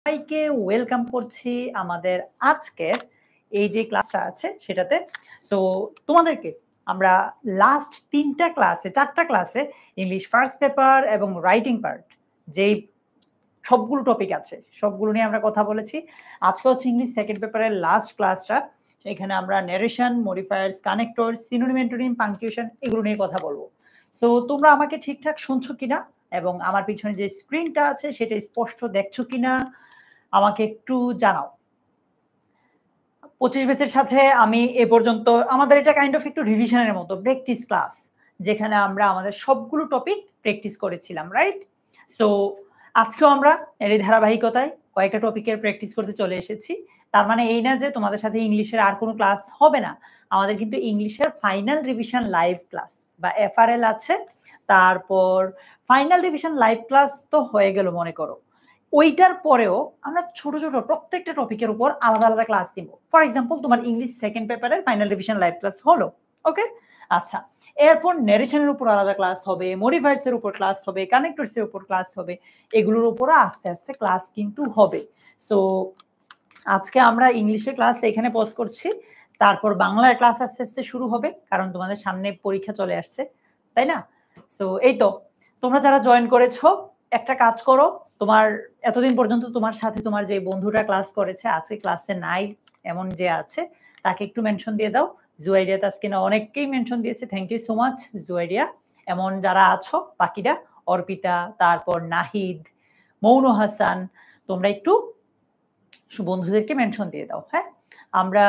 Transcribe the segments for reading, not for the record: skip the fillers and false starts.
সবাইকে ওয়েলকাম করছি আমাদের আজকের এই যে ক্লাসটা আছে সেটাতে। সো তোমাদেরকে আমরা লাস্ট 4টা ক্লাসে ইংলিশ ফার্স্ট পেপার এবং রাইটিং পার্ট যেই সবগুলো টপিক আছে সবগুলো নিয়ে আমরা কথা বলেছি। আজকে হচ্ছে ইংলিশ সেকেন্ড পেপারের লাস্ট ক্লাসটা। এখানে আমরা narration, modifiers, connectors, synonym, antonym, punctuation এগুলো নিয়ে কথা বলবো। সো তোমরা আমাকে ঠিকঠাক শুনছো কিনা এবং আমার পিছনে যে স্ক্রিনটা আছে সেটা স্পষ্ট দেখছো কিনা আমাকে একটু জানাও। 25 ব্যাচের সাথে আমি এ পর্যন্ত আমাদের এটা কাইন্ড অফ একটু রিভিশনের মতো প্র্যাকটিস ক্লাস, যেখানে আমরা আমাদের সবগুলো টপিক প্র্যাকটিস করেছিলাম, রাইট? সো আজকেও আমরা এর ধারাবাহিকতায় কয়েকটা টপিকের প্র্যাকটিস করতে চলে এসেছি। তার মানে এই না যে তোমাদের সাথে ইংলিশের আর কোনো ক্লাস হবে না। আমাদের কিন্তু ইংলিশের ফাইনাল রিভিশন লাইভ ক্লাস বা এফআরএল আছে, তারপর ফাইনাল রিভিশন লাইভ ক্লাস তো হয়ে গেল মনে করো। ওইটার পরেও আমরা ছোট ছোট প্রত্যেকটা টপিকের উপর আলাদা আলাদা ক্লাস দিব। ফর এক্সাম্পল তোমার ইংলিশ সেকেন্ড পেপারের ফাইনাল রিভিশন লাইভ ক্লাস হলো, ওকে? আচ্ছা, এরপর ন্যারেশনের উপর আলাদা ক্লাস হবে, মডিফায়ার্স এর উপর ক্লাস হবে, কানেক্টরস এর উপর ক্লাস হবে, এগুলোর উপর আস্তে আস্তে ক্লাস কিন্তু হবে। সো আজকে আমরা ইংলিশের ক্লাস এখানে পজ করছি, তারপর বাংলার ক্লাস আস্তে আস্তে শুরু হবে, কারণ তোমাদের সামনে পরীক্ষা চলে আসছে, তাই না? সো এই তো, তোমরা যারা জয়েন করেছো একটা কাজ করো, তোমার এতদিন পর্যন্ত তোমার সাথে তোমার যে বন্ধুরা ক্লাস করেছে আজকে ক্লাসে নাই এমন যে আছে তাকে একটু মেনশন দিয়ে দাও। জুয়াইরিয়া তাসকিনা অনেককেই মেনশন দিয়েছে, thank you so much Juairia. এমন যারা আছো বাকিরা, অর্পিতা, তারপর নাহিদ, মৌন হাসান, তোমরা একটু বন্ধুদেরকে মেনশন দিয়ে দাও। হ্যাঁ, আমরা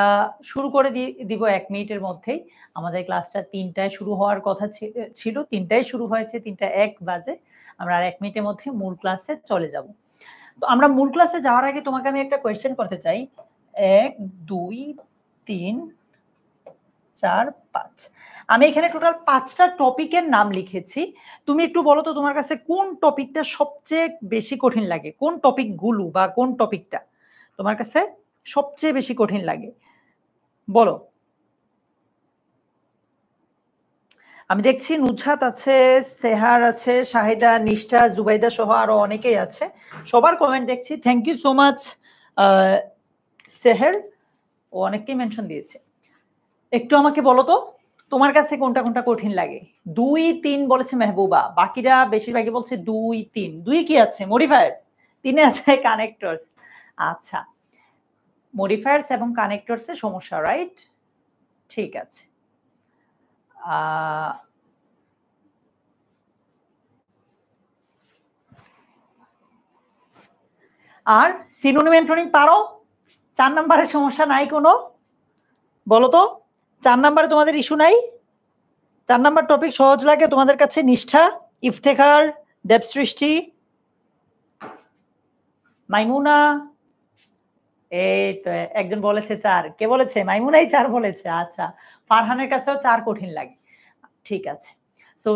শুরু করে দিব 1 মিনিটের মধ্যেই। আমাদের ক্লাসটা 3টায় শুরু হওয়ার কথা ছিল, 3টায় শুরু হয়েছে, 3:01 বাজে। আমরা আর 1 মিনিটের মধ্যে মূল ক্লাসে চলে যাব। তো আমরা মূল ক্লাসে যাওয়ার আগে তোমাকে আমি একটা কোয়েশ্চেন করতে চাই। 1 2 3 4 5, আমি এখানে টোটাল 5টা টপিকের নাম লিখেছি। তুমি একটু বলো তো তোমার কাছে কোন টপিকটা সবচেয়ে বেশি কঠিন লাগে, কোন টপিকগুলো বা কোন টপিকটা তোমার কাছে সবচেয়ে বেশি কঠিন লাগে, বলো। আমি দেখছি নুজহাত আছে, সেহার আছে, শাহিদা, নিষ্ঠা, জুবাইদা সহ আরো অনেকেই আছে। সবার কমেন্ট দেখছি, thank you so much Seher, ও অনেককেই মেনশন দিয়েছে। একটু আমাকে বলো তো তোমার কাছে কোনটা কোনটা কঠিন লাগে। 2 3 বলেছে মেহবুবা, বাকিরা বেশিরভাগই বলছে 2 3। 2 কি আছে? মডিফায়ার্স। 3 আছে কানেক্টরস। আচ্ছা, মডিফায়ার্স এবং কানেক্টরস এর সমস্যা, রাইট? ঠিক আছে। আর সিনোনিম অ্যান্টোনিম পারো? 4 নম্বরের সমস্যা নাই কোনো? বলো তো 4 নম্বরে তোমাদের ইস্যু নাই? 4 নম্বর টপিক সহজ লাগে তোমাদের কাছে? নিষ্ঠা, ইফতেখার, দেবসৃষ্টি, মাইমুনা, এই তো একজন বলেছে 4। কে বলেছে? মাইমুনাই 4 বলেছে। আচ্ছা, ফারহানের কাছেও 4 কঠিন লাগে। ঠিক আছে, সো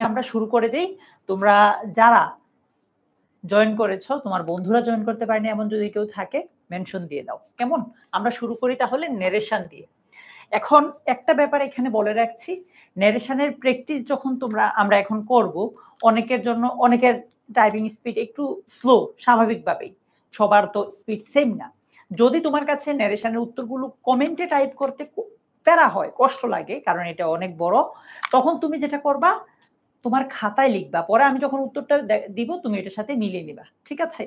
আমরা শুরু করে দেই। তোমরা যারা জয়েন করেছো, তোমার বন্ধুরা জয়েন করতে পারেনি এমন যদি কেউ থাকে মেনশন দিয়ে দাও, কেমন? আমরা শুরু করি তাহলে ন্যারেশন দিয়ে। এখন একটা ব্যাপার এখানে বলে রাখছি, ন্যারেশনের প্র্যাকটিস যখন আমরা এখন করব, অনেকের জন্য অনেকের টাইপিং স্পিড একটু স্লো, স্বাভাবিকভাবেই সবার তো স্পিড সেম না। যদি তোমার কাছে ন্যারেশনের উত্তরগুলো কমেন্টে টাইপ করতে প্যারা হয়, কষ্ট লাগে, কারণ এটা অনেক বড়, তখন তুমি যেটা করবা তোমার খাতায় লিখবা, পরে আমি যখন উত্তরটা দিব তুমি এটার সাথে মিলিয়ে নিবা, ঠিক আছে?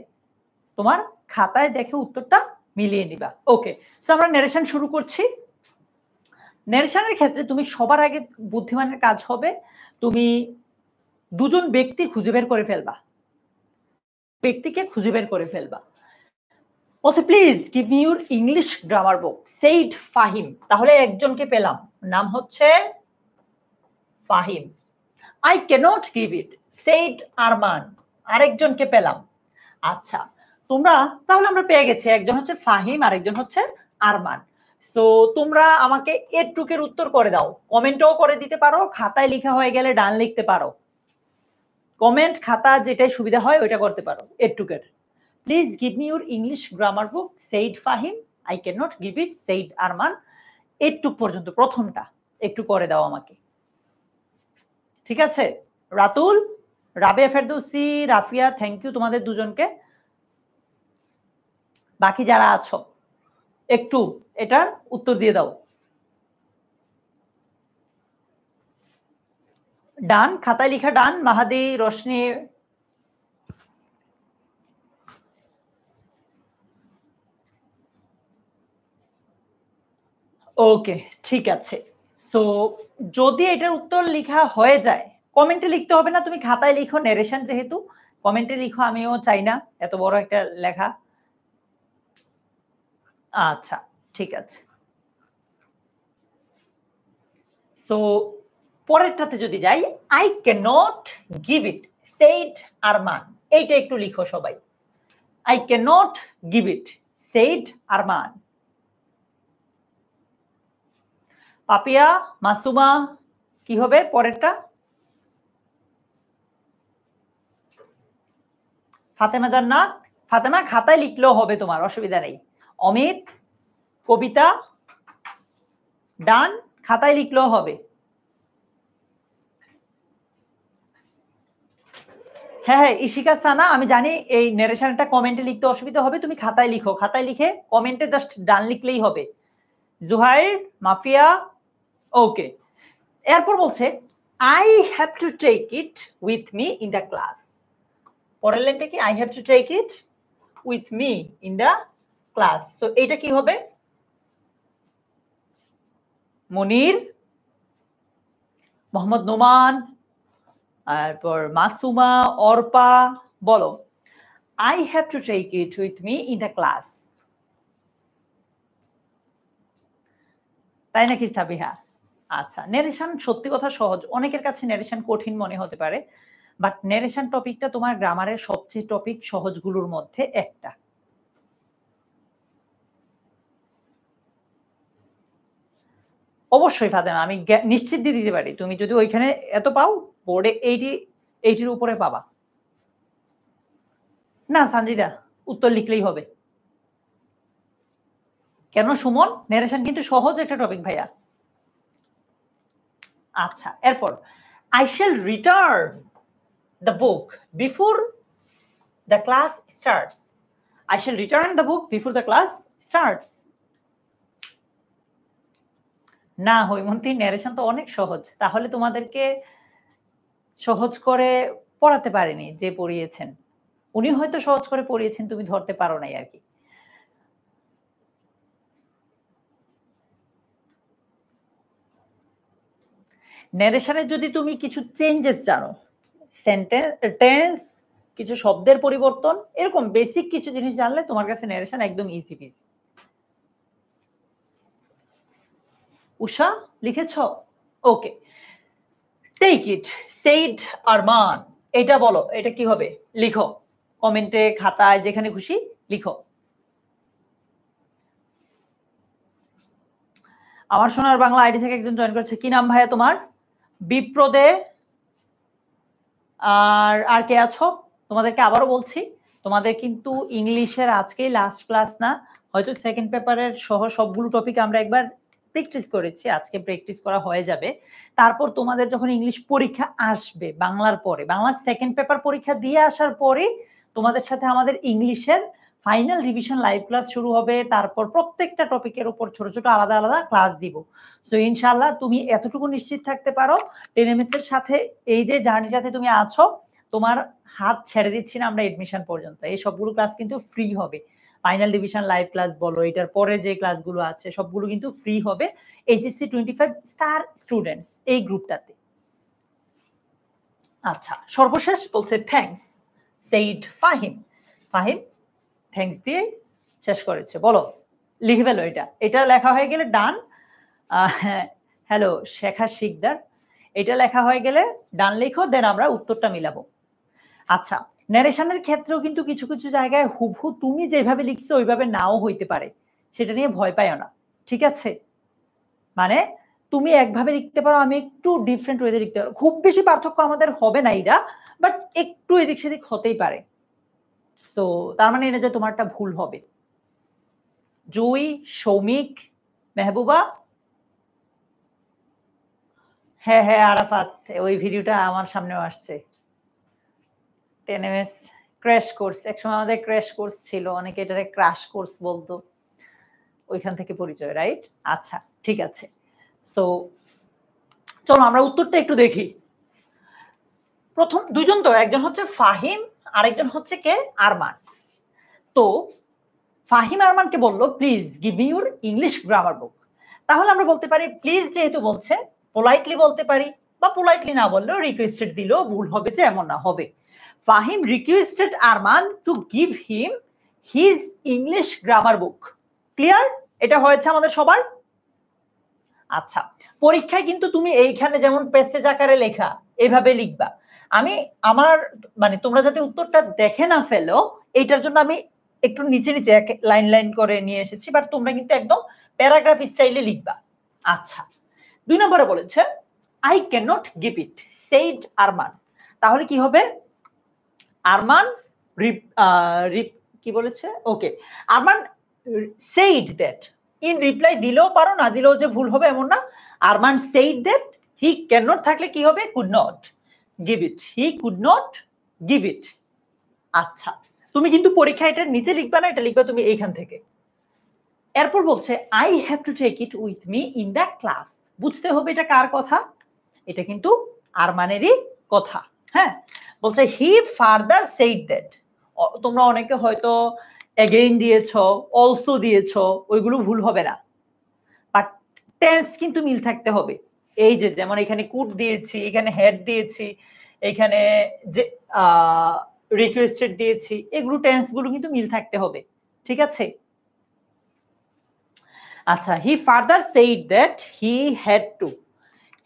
তোমার খাতায় দেখে উত্তরটা মিলিয়ে নিবা। ওকে, সো আমরা ন্যারেশন শুরু করছি। ন্যারেশনের ক্ষেত্রে তুমি সবার আগে বুদ্ধিমানের কাজ হবে তুমি দুজন ব্যক্তি খুঁজে বের করে ফেলবা, ব্যক্তিকে খুঁজে বের করে ফেলবা। বলছে please give me your English grammar book, said Fahim. তাহলে একজনকে পেলাম, নাম হচ্ছে Fahim. I cannot give it, said Arman. আরেকজনকে পেলাম। আচ্ছা, তোমরা তাহলে আমরা পেয়ে গেছি, একজন হচ্ছে ফাহিম আর একজন হচ্ছে আরমান। সো তোমরা আমাকে এটুকের উত্তর করে দাও, কমেন্টও করে দিতে পারো, খাতায় লেখা হয়ে গেলে ডান লিখতে পারো, কমেন্ট খাতা যেটাই সুবিধা হয় ওইটা করতে পারো। এটুকের please give me your English grammar book, said Fahim, I can not give it, said Arman. এটুক পর্যন্ত প্রথমটা একটু করে দাও আমাকে, ঠিক আছে? রাতুল, রাবিয়া ফেরদৌসি, রাফিয়া, থ্যাংক ইউ তোমাদের দুজনকে। বাকি যারা আছো একটু এটার উত্তর দিয়ে দাও। ডান, খাতায় লেখা ডান। মাহাদি, রোশনি, ওকে, ঠিক আছে। সো যদি এটার উত্তর লেখা হয়ে যায়, কমেন্টে লিখতে হবে না, তুমি খাতায় লিখো, নেরেশন যেহেতু কমেন্টে লিখো, আমিও চাই না এত বড় একটা লেখা। আচ্ছা, ঠিক আছে। সো পরেরটাতে যদি যাই, I can not give it, said Arman. এইটা একটু লিখো সবাই। I can not give it, said Arman. Papia, Masuma, কি হবে পরেরটা? ফাতেমা জান্নাত, ফাতেমা খাতায় লিখলেও হবে, তোমার অসুবিধা নেই। অমিত, কবিতা, ডান, খাতায় লিখলেও হবে। হ্যাঁ হ্যাঁ, ইশিকা সানা, আমি জানি এই নারেশনটা কমেন্টে লিখতে অসুবিধা হবে, তুমি খাতায় লিখো, খাতায় লিখে কমেন্টে জাস্ট ডান লিখলেই হবে। জুহাইর, মাফিয়া, ওকে। এরপর বলছে I have to take it with me in the class. পরের লাইনটা কি? I have to take it with me in the class. তো এইটা কি হবে? মনির, মোহাম্মদ নোমান, তারপর মাসুমা, অর্পা, বলো। I have to take it with me in the class. তাই নাকি সাবিহা? আচ্ছা, নেরেশন সত্যি কথা সহজ, অনেকের কাছে নেরেশন কঠিন মনে হতে পারে, বাট নেরেশন টপিকটা তোমার গ্রামারের সবচেয়ে টপিক সহজগুলোর মধ্যে একটা। অবশ্যই ফাতেমা, আমি নিশ্চিত দিয়ে দিতে পারি, তুমি যদি ওইখানে এত পাও, বোর্ডে 80 উপরে পাবা। না সানজিদা, উত্তর লিখলেই হবে। কেন সুমন? নেরেশন কিন্তু সহজ একটা টপিক ভাইয়া। আচ্ছা, এরপর I shall return the book before the class starts. I shall return the book before the class starts. না হৈমন্তী, ন্যারেশন তো অনেক সহজ, তাহলে তোমাদেরকে সহজ করে পড়াতে পারেনি যে পড়িয়েছেন, উনি হয়তো সহজ করে পড়িয়েছেন, তুমি ধরতে পারো নাই আর কি। ন্যারেশনে যদি তুমি কিছু চেঞ্জেস জানো, সেন্টেন্স, টেন্স, কিছু শব্দের পরিবর্তন, এরকম বেসিক কিছু জিনিস জানলে তোমার কাছে ন্যারেশন একদম ইজি পিজি। উষা লিখেছ? Okay. Take it, said Arman, এটা বলো, এটা কি হবে? লিখো কমেন্টে, খাতায়, যেখানে খুশি লিখো। আমার সোনার বাংলা আইডি থেকে একজন জয়েন করেছে, কি নাম ভাইয়া তোমার? বিপ্রদে, আর কে আছো? তোমাদেরকে আবারও বলছি, তোমাদের কিন্তু ইংলিশের আজকেই লাস্ট ক্লাস না, হয়তো সেকেন্ড পেপারের সহ সবগুলো টপিক আমরা একবার প্র্যাকটিস করেছি, আজকে প্র্যাকটিস করা হয়ে যাবে। তারপর তোমাদের যখন ইংলিশ পরীক্ষা আসবে বাংলার পরে, বাংলার সেকেন্ড পেপার পরীক্ষা দিয়ে আসার পরে তোমাদের সাথে আমাদের ইংলিশের ফাইনাল রিভিশন লাইভ ক্লাস শুরু হবে, তারপর প্রত্যেকটা টপিকের উপর ছোট ছোট আলাদা আলাদা ক্লাস দিব। সো ইনশাআল্লাহ তুমি এতটুকু নিশ্চিত থাকতে পারো, 10MS এর সাথে এই যে জার্নিটাতে তুমি আছো, তোমার হাত ছেড়ে দিচ্ছি না আমরা এডমিশন পর্যন্ত, এই সবগুলো ক্লাস কিন্তু ফ্রি হবে। ফাইনাল ডিভিশন লাইভ ক্লাস বলো, এটার পরে যে ক্লাসগুলো আছে সবগুলো কিন্তু ফ্রি হবে এইচএসসি 25 স্টার স্টুডেন্টস এই গ্রুপটাতে। আচ্ছা, সর্বশেষ বলছে thanks, said Fahim. Fahim thanks দিয়ে শেষ করেছে, বলো লিখে ফেলো। এটা লেখা হয়ে গেলে ডান। হ্যালো শেখা শিকদার, এটা লেখা হয়ে গেলে ডান লিখো, দেন আমরা উত্তরটা মিলাবো। আচ্ছা, ন্যারেশনের ক্ষেত্রেও কিন্তু কিছু কিছু জায়গায় হুবহু তুমি যেভাবে লিখছো ওইভাবে নাও হইতে পারে, সেটা নিয়ে ভয় পাইও না, ঠিক আছে? মানে তুমি একভাবে লিখতে পারো, আমি একটু ডিফারেন্ট ওয়েতে লিখতে পারো, খুব বেশি পার্থক্য আমাদের হবে না এরা, বাট একটু এদিক সেদিক হতেই পারে। সো তার মানে এটা যে তোমারটা ভুল হবে। জুই, সৌমিক, মেহবুবা, হ্যাঁ হ্যাঁ আরাফাত, ওই ভিডিওটা আমার সামনেও আসছে। 10MS ক্র্যাশ কোর্স, একসময় আমাদের ক্র্যাশ কোর্স ছিল, অনেকে এটাকে ক্র্যাশ কোর্স বলতো, ওইখান থেকে পরিচয়, রাইট? আচ্ছা, ঠিক আছে। সো চলো আমরা উত্তরটা একটু দেখি। প্রথম দুজন তো, একজন হচ্ছে ফাহিম, আরেকজন হচ্ছে কে, আরমান। তো ফাহিম আরমানকে বললো please give me your English grammar বুক। তাহলে আমরা বলতে পারি প্লিজ যেহেতু বলছে, পোলাইটলি বলতে পারি, বা পোলাইটলি না বললেও রিকোয়েস্টেড দিলেও ভুল হবে যে এমন না, হবে Fahim requested Arman to give him his English grammar book. Clear? এটা হয়েছে আমাদের সবার? আচ্ছা, পরীক্ষায় কিন্তু তুমি এইখানে যেমন প্যাসেজ আকারে লেখা এইভাবে লিখবা। আমি আমার মানে তোমরা যাতে উত্তরটা দেখে না ফেলো এইটার জন্য আমি একটু নিচে নিচে এক লাইন লাইন করে নিয়ে এসেছি, বাট তোমরা কিন্তু একদম প্যারাগ্রাফ স্টাইলে লিখবা। আচ্ছা, 2 নম্বরে বলেছে I can not give it said Arman. তাহলে কি হবে? আরমান কি বলেছে? Okay, Arman said that, in reply দিলেও পারো, না দিলেও যে ভুল হবে এমন না। Arman said that he can not থাকলে কি হবে? Could not give it, he could not give it. আচ্ছা, তুমি কিন্তু পরীক্ষায় এটা নিচে লিখবা না, এটা লিখবা তুমি এইখান থেকে। এরপর বলছে I have to take it with me in the class. বুঝতে হবে এটা কার কথা? এটা কিন্তু আরমানেরই কথা। হ্যাঁ, বলছে হি ফার্দার সেইড দ্যাট। তোমরা অনেকে হয়তো এগেইন দিয়েছো, অলসো দিয়েছো, ওইগুলো ভুল হবে না, বাট টেন্স কিন্তু মিল থাকতে হবে। এই যে যেমন এখানে কুড দিয়েছি, এখানে হেড দিয়েছি, এখানে যে রিকোয়েস্টেড দিয়েছি, এগুলো টেন্স গুলো কিন্তু মিল থাকতে হবে, ঠিক আছে? আচ্ছা, he further said that he had to,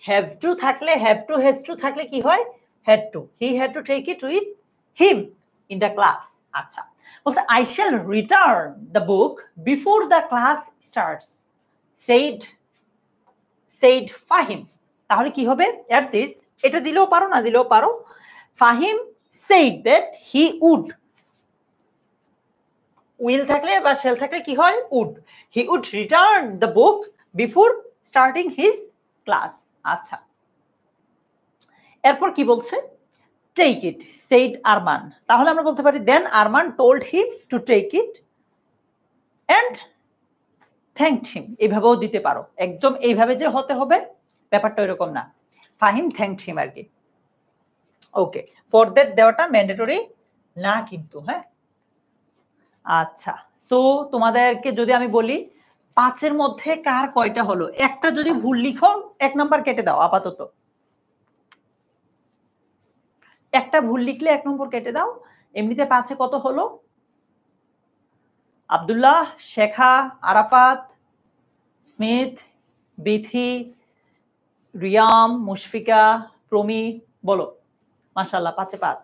have to থাকলে, হ্যাভ টু হ্যাজ টু থাকলে কি হয়? Had to, he had to take it with him in the class. আচ্ছা, বলছে I shall return the book before the class starts said Fahim. তাহলে কি হবে? At this, এটা দিলেও পারো, না দিলেও পারো। Fahim said that he would, will থাকলে বা শেল থাকলে কি হয়? Would. He would return the book before starting his class. আচ্ছা, এরপর কি বলছে? Take it said Arman. তাহলে আমরা বলতে পারি then Arman told him to take it and thanked him. এইভাবেও দিতে পারো, একদম এইভাবে যে হতে হবে ব্যাপারটা এরকম না। ফাহিম থ্যাঙ্কড হিম আর কি। ওকে, ফর দ্যাট দেওয়াটা ম্যান্ডেটরি না কিন্তু। হ্যাঁ, আচ্ছা, সো তোমাদেরকে যদি আমি বলি 5-এর মধ্যে কার কয়টা হলো, একটা যদি ভুল লিখো 1 নাম্বার কেটে দাও আপাতত। একটা ভুল লিখলে 1 নম্বর কেটে দাও। এমনিতে 5-এ কত হলো? আব্দুল্লাহ, শেখা, আরাফাত, স্মিথ, বিথি, রিয়াম, মুশফিকা, প্রমি, বলো। মাশাআল্লাহ, 5-এ 5।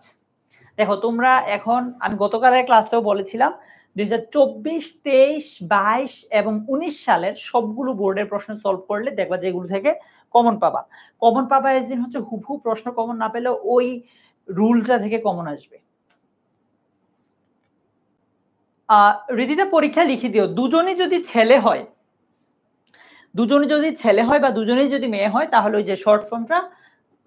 দেখো তোমরা এখন, আমি গতকালের ক্লাসেও বলেছিলাম 2024, 23, 22 এবং 19 সালের সবগুলো বোর্ডের প্রশ্ন সলভ করলে দেখবা যে এগুলো থেকে কমন পাবা। কমন পাবা এজিন হচ্ছে হুবহু প্রশ্ন কমন না পেলেও ওই রুলটা থেকে কমন আসবে। রিদিতা পরীক্ষা লিখে দিও, দুজনই যদি ছেলে হয়, দুজনে যদি ছেলে হয় বা দুজনেই যদি মেয়ে হয় তাহলে ওই যে শর্ট ফর্মটা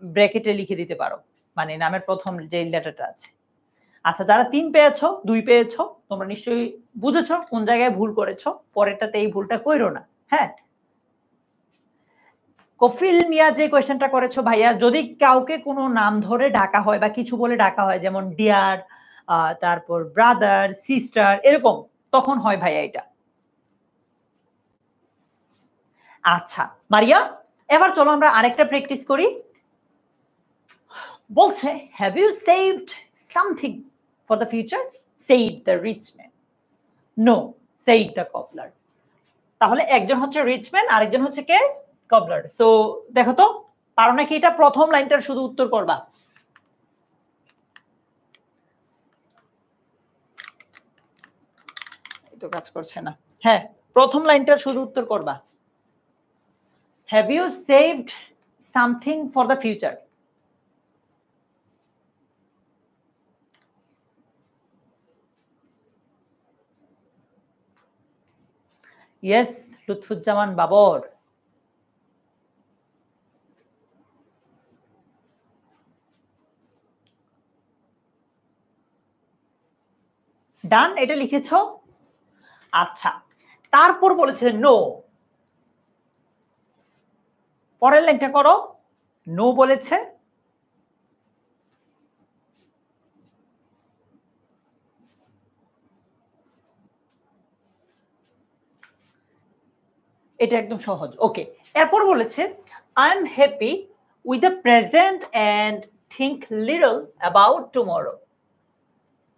ব্র্যাকেটে লিখে দিতে পারো, মানে নামের প্রথম যে লেটারটা আছে। আচ্ছা, যারা 3 পেয়েছো, 2 পেয়েছো, তোমরা নিশ্চয়ই বুঝেছো কোন জায়গায় ভুল করেছো, পরেরটাতে এই ভুলটা কইরো না। হ্যাঁ, কফিল মিয়া যে কোয়েশ্চেনটা করেছো ভাইয়া, যদি কাউকে কোনো নাম ধরে ডাকা হয় বা কিছু বলে ডাকা হয়, যেমন ডিয়ার, তারপর ব্রাদার, সিস্টার, এরকম, তখন হয় ভাইয়া এটা। আচ্ছা মারিয়া, এবার চলো আমরা আরেকটা প্র্যাকটিস করি। বলছে have you saved something for the future? Said the rich man. No, said the cobbler. তাহলে একজন হচ্ছে রিচ ম্যান, আরেকজন হচ্ছে কে? কবলার। সো দেখো তো পারো নাকি এটা? প্রথম লাইনটার শুধু উত্তর করবা। এই তো কাজ করছে না। হ্যাঁ, প্রথম লাইনটার শুধু উত্তর করবা। Have you saved something for the future? Yes, Lutfuzzaman Babar. Done, এটা লিখেছো। আচ্ছা, তারপর বলেছে নো। পরের লাইনটা করো। নো বলেছে। এটা একদম সহজ। ওকে, এরপর বলেছে I am happy with the present and think little about tomorrow.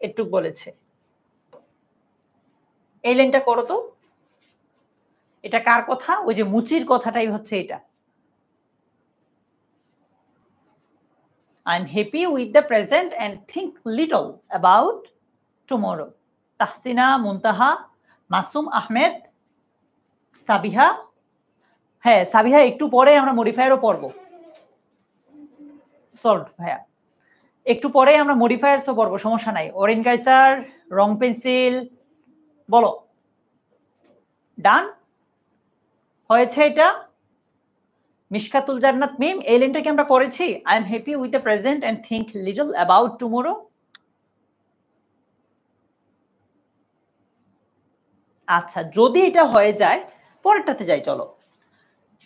এটুক বলেছে। এই লাইনটা করো তো। এটা কার কথা? ওই যে মুচির কথাটাই হচ্ছে এটা। I am happy with the present and think little about tomorrow. Tahsina, মুনতাহা, মাসুম আহমেদ, সাবিহা। হ্যাঁ, সাবিহা একটু পরে আমরা মডিফায়ারও পড়বো। সল্ট ভাইয়া, একটু পরে আমরা মডিফায়ারসও পড়বো, সমস্যা নাই। অরেন কাইসার, রং পেন্সিল, বলো। ডান হয়েছে এটা। মিশকাতুল জান্নাত মিম, এই লাইনটাকে আমরা করেছি। I am happy with the present and think little about tomorrow. আচ্ছা, যদি এটা হয়ে যায় পরেরটাতে যাই, চলো।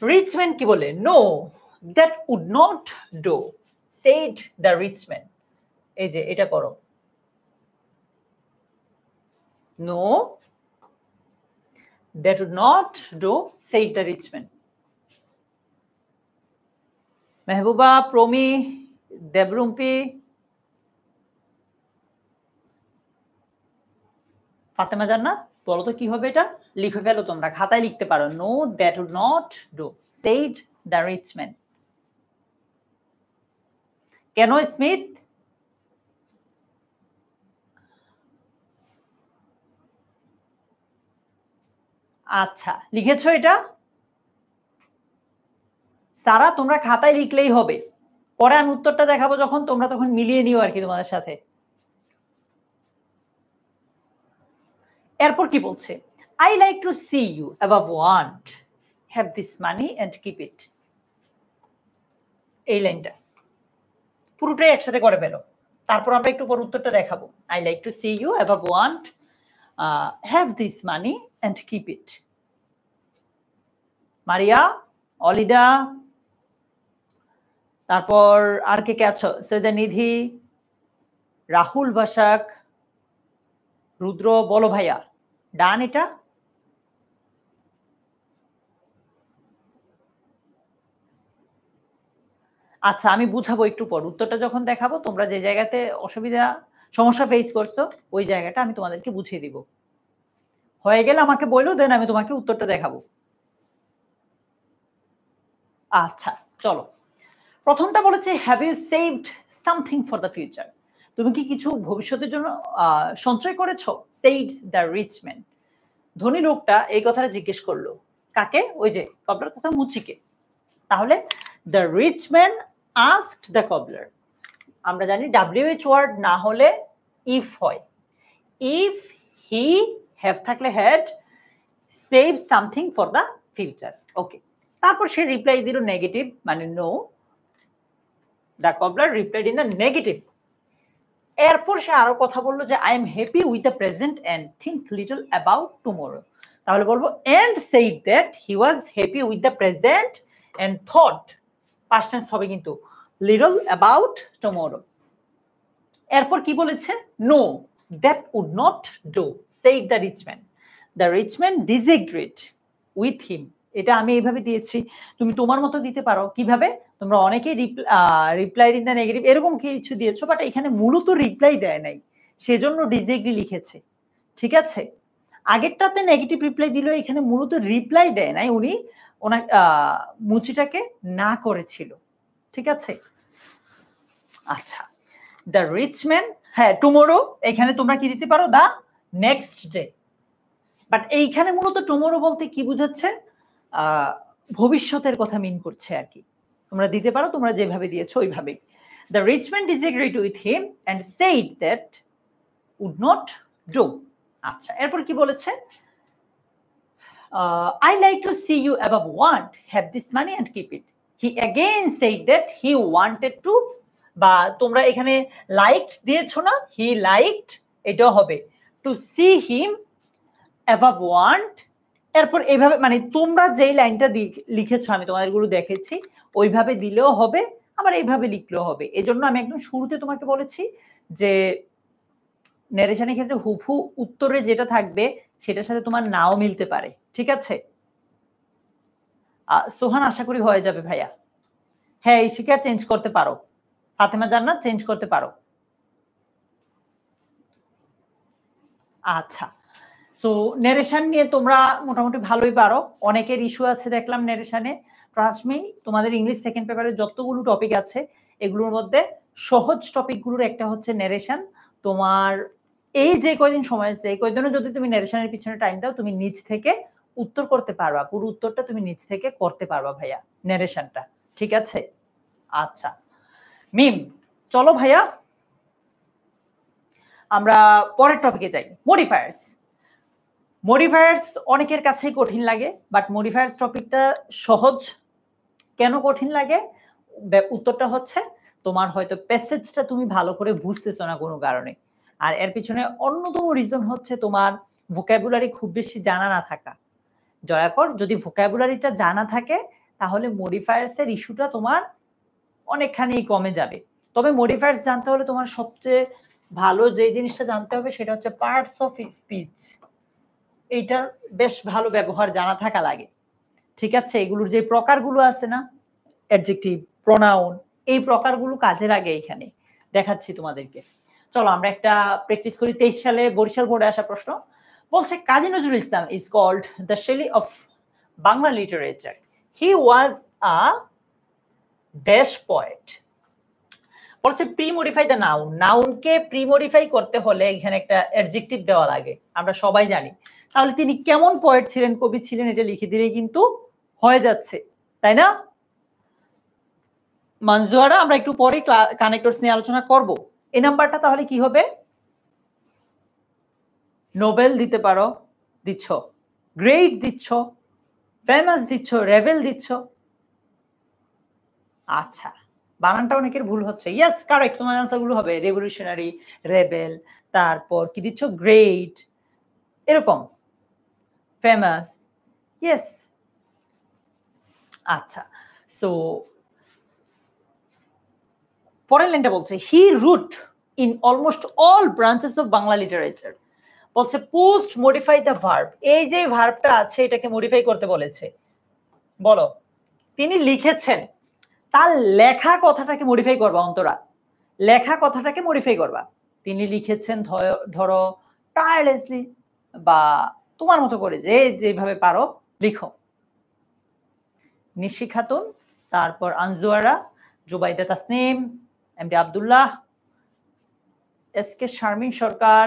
রিচ ম্যান কি বলে? No, that would not do, said the rich man. এই যে এটা করো। No, that would not do, said the rich man. Mehbuba, Promi, Debrumpi, Fatema Jannat, বলো তো কি হবে এটা? লিখে ফেলো তোমরা, খাতায় লিখতে পারো। No, that would not do, said the rich man. কেন স্মিথ? আচ্ছা, লিখেছো এটা? সারা, তোমরা খাতায় লিখলেই হবে, পরে আমি উত্তরটা দেখাবো যখন, তোমরা তখন মিলিয়ে নিও আর কি তোমাদের সাথে। এরপর কি বলছে? I like to see you above want, have this money and keep it. এই লাইনটা পুরোটাই একসাথে করে ফেলো, তারপর আমরা একটু পর উত্তরটা দেখাবো। I like to see you above want, have this money and keep it. Maria, Olida, তারপর আর কে কে আছো? সৈয়দা নিধি, রাহুল বাসাক, রুদ্র, বলো ভাইয়া। ডান এটা? আচ্ছা, আমি বুঝাবো একটু পর, উত্তরটা যখন দেখাবো তোমরা যে জায়গাতে অসুবিধা সমস্যা ফেস করছো ওই জায়গাটা আমি তোমাদেরকে বুঝিয়ে দিব। হয়ে গেলে আমাকে বলো, দেন আমি তোমাকে উত্তরটা দেখাবো। আচ্ছা, চলো। প্রথমটা বলেছে have you saved something for the future? তুমি কি কিছু ভবিষ্যতের জন্য সঞ্চয় করেছো? Said the rich man. ধনী লোকটা এই কথাটা জিজ্ঞেস করলো কাকে? ওই যে কবলার কথা, মুচিকে। তাহলে the rich man asked the cobbler. আমরা জানি WH ওয়ার্ড না হলে ইফ হয়। ইফ হি হ্যাভ থাকলে had, save something for the future. Okay, তারপর সে রিপ্লাই দিল নেগেটিভ, মানে no. The cobbler replied in the negative. এরপর সে আরো কথা বললো যে I am happy with the present and think little about tomorrow. তাহলে বলবো and said that he was happy with the present and thought, past tense হবে কিন্তু, লিটল অ্যাবাউট টুমরো। এরপর কি বলেছে? No, that would not do, said the rich man. The rich man disagreed with him. এটা আমি এইভাবে দিয়েছি, তুমি তোমার মতো দিতে পারো। কিভাবে? তোমরা অনেকেই রিপ্লাই ইন দ্য নেগেটিভ এরকম কিছু দিয়েছো, বাট এখানে মূলত রিপ্লাই দেয় নাই, সেজন্য ডিসএগ্রি লিখেছে। ঠিক আছে, আগেরটাতে নেগেটিভ রিপ্লাই দিল, এখানে মূলত রিপ্লাই দেয় নাই, উনি ওনার মুচিটাকে না করেছিল। ঠিক আছে, আচ্ছা। দ্য রিচ ম্যান, হ্যাঁ টুমোরো, এখানে তোমরা কি দিতে পারো? The next day. বাট এইখানে মূলত টুমোরো বলতে কি বুঝাচ্ছে? ভবিষ্যতের কথা মিন করছে আর কি। তোমরা দিতে পারো, তোমরা যেভাবে দিয়েছো ওইভাবে। The rich man disagreed with him and said that would not do. আচ্ছা, এরপর কি বলেছে? I like to see you above want, have this money and keep it. He again said that he wanted to, বা তোমরা এখানে liked দিয়েছো না, হি liked, এটাও হবে। Two two see him অ্যাভাব want. এরপর এইভাবে মানে তোমরা যেই লাইনটা লিখেছো আমি তোমাদেরগুলো দেখেছি ওইভাবে দিলেও হবে, আবার এইভাবে লিখলেও হবে। এজন্য আমি একদম শুরুতে তোমাকে বলেছি যে ন্যারেশনের ক্ষেত্রে হুবহু উত্তরে যেটা থাকবে সেটার সাথে তোমার নাও মিলতে পারে, ঠিক আছে? সোহান আশা করি হয়ে যাবে ভাইয়া। হ্যাঁ, ইশিকা চেঞ্জ করতে পারো, ফাতেমা জান্নাত চেঞ্জ করতে পারো। আচ্ছা, সো ন্যারেশন নিয়ে তোমরা মোটামুটি ভালোই পারো। অনেকের ইস্যু আছে দেখলাম ন্যারেশনে। ট্রাস্ট মি, তোমাদের ইংলিশ সেকেন্ড পেপারে যতগুলো টপিক আছে এগুলোর মধ্যে সহজ টপিকগুলোর একটা হচ্ছে ন্যারেশন। তোমার এই যে কয়দিন সময় আছে এই কয়দিনে যদি তুমি ন্যারেশনের পিছনে টাইম দাও তুমি নিজ থেকে উত্তর করতে পারবা, পুরো উত্তরটা তুমি নিজ থেকে করতে পারবা ভাইয়া ন্যারেশনটা, ঠিক আছে? আচ্ছা মিম, চলো ভাইয়া আমরা পরের টপিকে যাই। মডিফায়ার্স। মডিফায়ার্স অনেকের কাছেই কঠিন লাগে, বাট মডিফায়ার্স টপিকটা সহজ। কেন কঠিন লাগে? উত্তরটা হচ্ছে তোমার হয়তো প্যাসেজটা তুমি ভালো করে বুঝতেছো না কোনো কারণে, আর এর পিছনে অন্যতম রিজন হচ্ছে তোমার ভোকাবুলারি খুব বেশি জানা না থাকা। দয়াকর যদি ভোকাবুলারিটা জানা থাকে তাহলে মডিফায়ার্স এর ইস্যুটা তোমার অনেকখানি কমে যাবে। তবে মডিফায়ার্স জানতে হলে তোমার সবচেয়ে ভালো যে জিনিসটা জানতে হবে সেটা হচ্ছে পার্টস অফ স্পিচ। এইটার বেশ ভালো ব্যবহার জানা থাকা লাগে, ঠিক আছে? এগুলোর যে প্রকারগুলো আছে না, অ্যাডজেক্টিভ, প্রোনাউন, এই প্রকারগুলো কাজে লাগে এখানে, দেখাচ্ছি তোমাদেরকে। চলো আমরা একটা প্র্যাকটিস করি। 23 সালে বরিশাল বোর্ডে আসা প্রশ্ন বলছে Kazi Nazrul Islam is called the Shelley of Bangla literature. He was a dash poet. বলছে প্রি-মডিফাই দ্য নাউন। নাউনকে প্রি-মডিফাই করতে হলে এখানে একটা অ্যাডজেক্টিভ দেওয়া লাগে, আমরা সবাই জানি। তাহলে তিনি কেমন পোয়েট ছিলেন, কবি ছিলেন, এটা লিখে দিলেই কিন্তু হয়ে যাচ্ছে, তাই না? মঞ্জুয়ারা আমরা একটু পরে কানেক্টরস নিয়ে আলোচনা করব। এই নাম্বারটা তাহলে কি হবে? নোবেল দিতে পারো, দিচ্ছ। গ্রেট দিচ্ছ, ফেমাস দিচ্ছ, রেবেল দিচ্ছ। আচ্ছা, বানানটা অনেকের ভুল হচ্ছে। ইয়েস, কারেক্ট, তোমার আনসার গুলো হবে রেভলিউশনারি, রেবেল, তারপর কি দিচ্ছ? গ্রেট, এরকম, ফেমাস। ইয়েস। আচ্ছা, সো পরের লাইনটা বলছে he wrote in almost all branches of Bangla literature. বলছে পোস্ট মডিফাই দ্য ভার্ব। এই যে ভার্বটা আছে এটাকে মডিফাই করতে বলেছে। বলো, তিনি লিখেছেন, তার লেখা কথাটাকে মডিফাই করবা অন্তরা, লেখা কথাটাকে মডিফাই করবা। তিনি লিখেছেন ধরো টায়ারলেসলি, বা তোমার মতো করে যে যেভাবে পারো লিখো। নিশি খাতুন, তারপর Anjuara, Jubaida Tasnim, MD Abdullah, S K Sharmin Sarkar,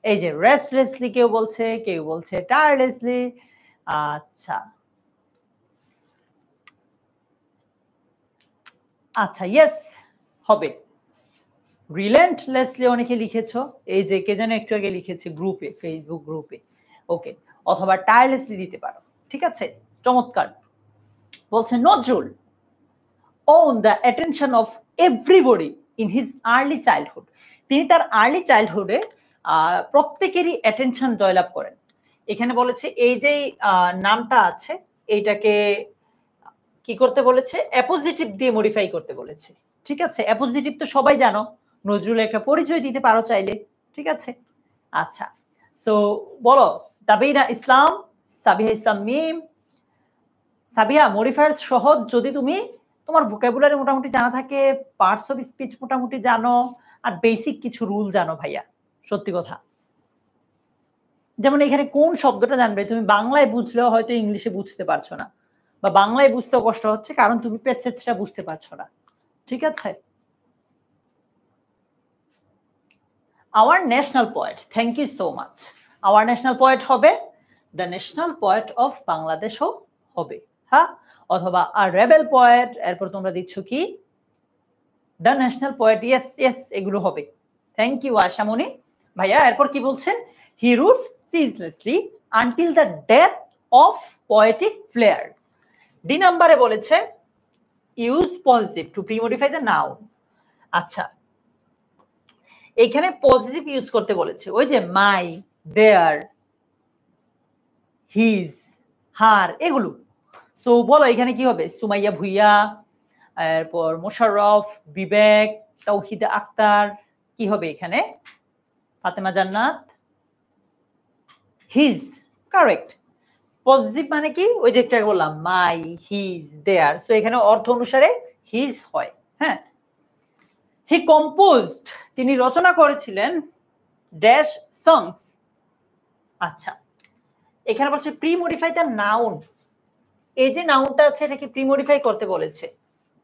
এই যে রেস্টলেসলি কেউ বলছে, কেউ বলছে টায়ারলেসলি। আচ্ছা আচ্ছা, ইয়েস হবে। রিলেন্টলেসলি অনেকে লিখেছো, এই যে কে যেন একটু আগে লিখেছে গ্রুপে, ফেসবুক গ্রুপে। ওকে, অথবা টায়ারলেসলি দিতে পারো, ঠিক আছে? চমৎকার। বলছে Nazrul own the attention of everybody in his early childhood. তিনি তার আর্লি চাইল্ডহুডে প্রত্যেকেরই অ্যাটেনশন জয়লাভ করেন। এখানে বলেছে এই যে নামটা আছে এইটাকে কি করতে বলেছে? অ্যাপোজিটিভ দিয়ে মডিফাই করতে বলেছে, ঠিক আছে? অ্যাপোজিটিভ তো সবাই জানো, নজরুলের একটা পরিচয় দিতে পারো চাইলে, ঠিক আছে? আচ্ছা, সো বলো তাবিনা ইসলাম, সাবিহা ইসলাম মিম। সাবিহা, মডিফায়ার সহজ যদি তুমি তোমার ভোকাবুলারি মোটামুটি জানা থাকে, পার্টস অফ স্পিচ মোটামুটি জানো, আর বেসিক কিছু রুল জানো ভাইয়া, সত্যি কথা। যেমন এখানে কোন শব্দটা জানবে তুমি বাংলায় বুঝলেও হয়তো ইংলিশে বুঝতে পারছো না, বা বাংলায় বুঝতেও কষ্ট হচ্ছে কারণ তুমি প্যাসেজটা বুঝতে পারছো না, ঠিক আছে? Our national poet, thank you so much. Our national poet হবে দ্য ন্যাশনাল পোয়েট অফ বাংলাদেশও হবে, হ্যাঁ, অথবা আর রেবেল পোয়েট। এরপর তোমরা দিচ্ছ কি? The national poet. Yes yes, এগুলো হবে। থ্যাংক ইউ আশামণি ভাইয়া। এরপর কি বলছে? He wrote ceaselessly until the death of poetic flair. D নাম্বারে বলেছে use positive to premodify the noun. আচ্ছা, এখানে পজিটিভ ইউজ করতে বলেছে, ওই যে মাই, দেয়ার, হিজ, হার, এগুলো। সো বলো এখানে কি হবে? সুমাইয়া ভুইয়া, এরপর মোশাররফ, বিবেক, তাওহিদা আক্তার, কি হবে এখানে? ফাতেমা জান্নাত, হিজ, কারেক্ট। পজিটিভ মানে কি? ওই যে একটা বললাম মাই, হিজ, দেয়ার। সো এখানে অর্থ অনুসারে হিজ হয়। হ্যাঁ, হি কম্পোজড, তিনি রচনা করেছিলেন ড্যাশ সংস। আচ্ছা, এখানে বলছে প্রি মডিফাই দ্য নাউন। এই যে নাউনটা আছে এটাকে প্রি মডিফাই করতে বলেছে।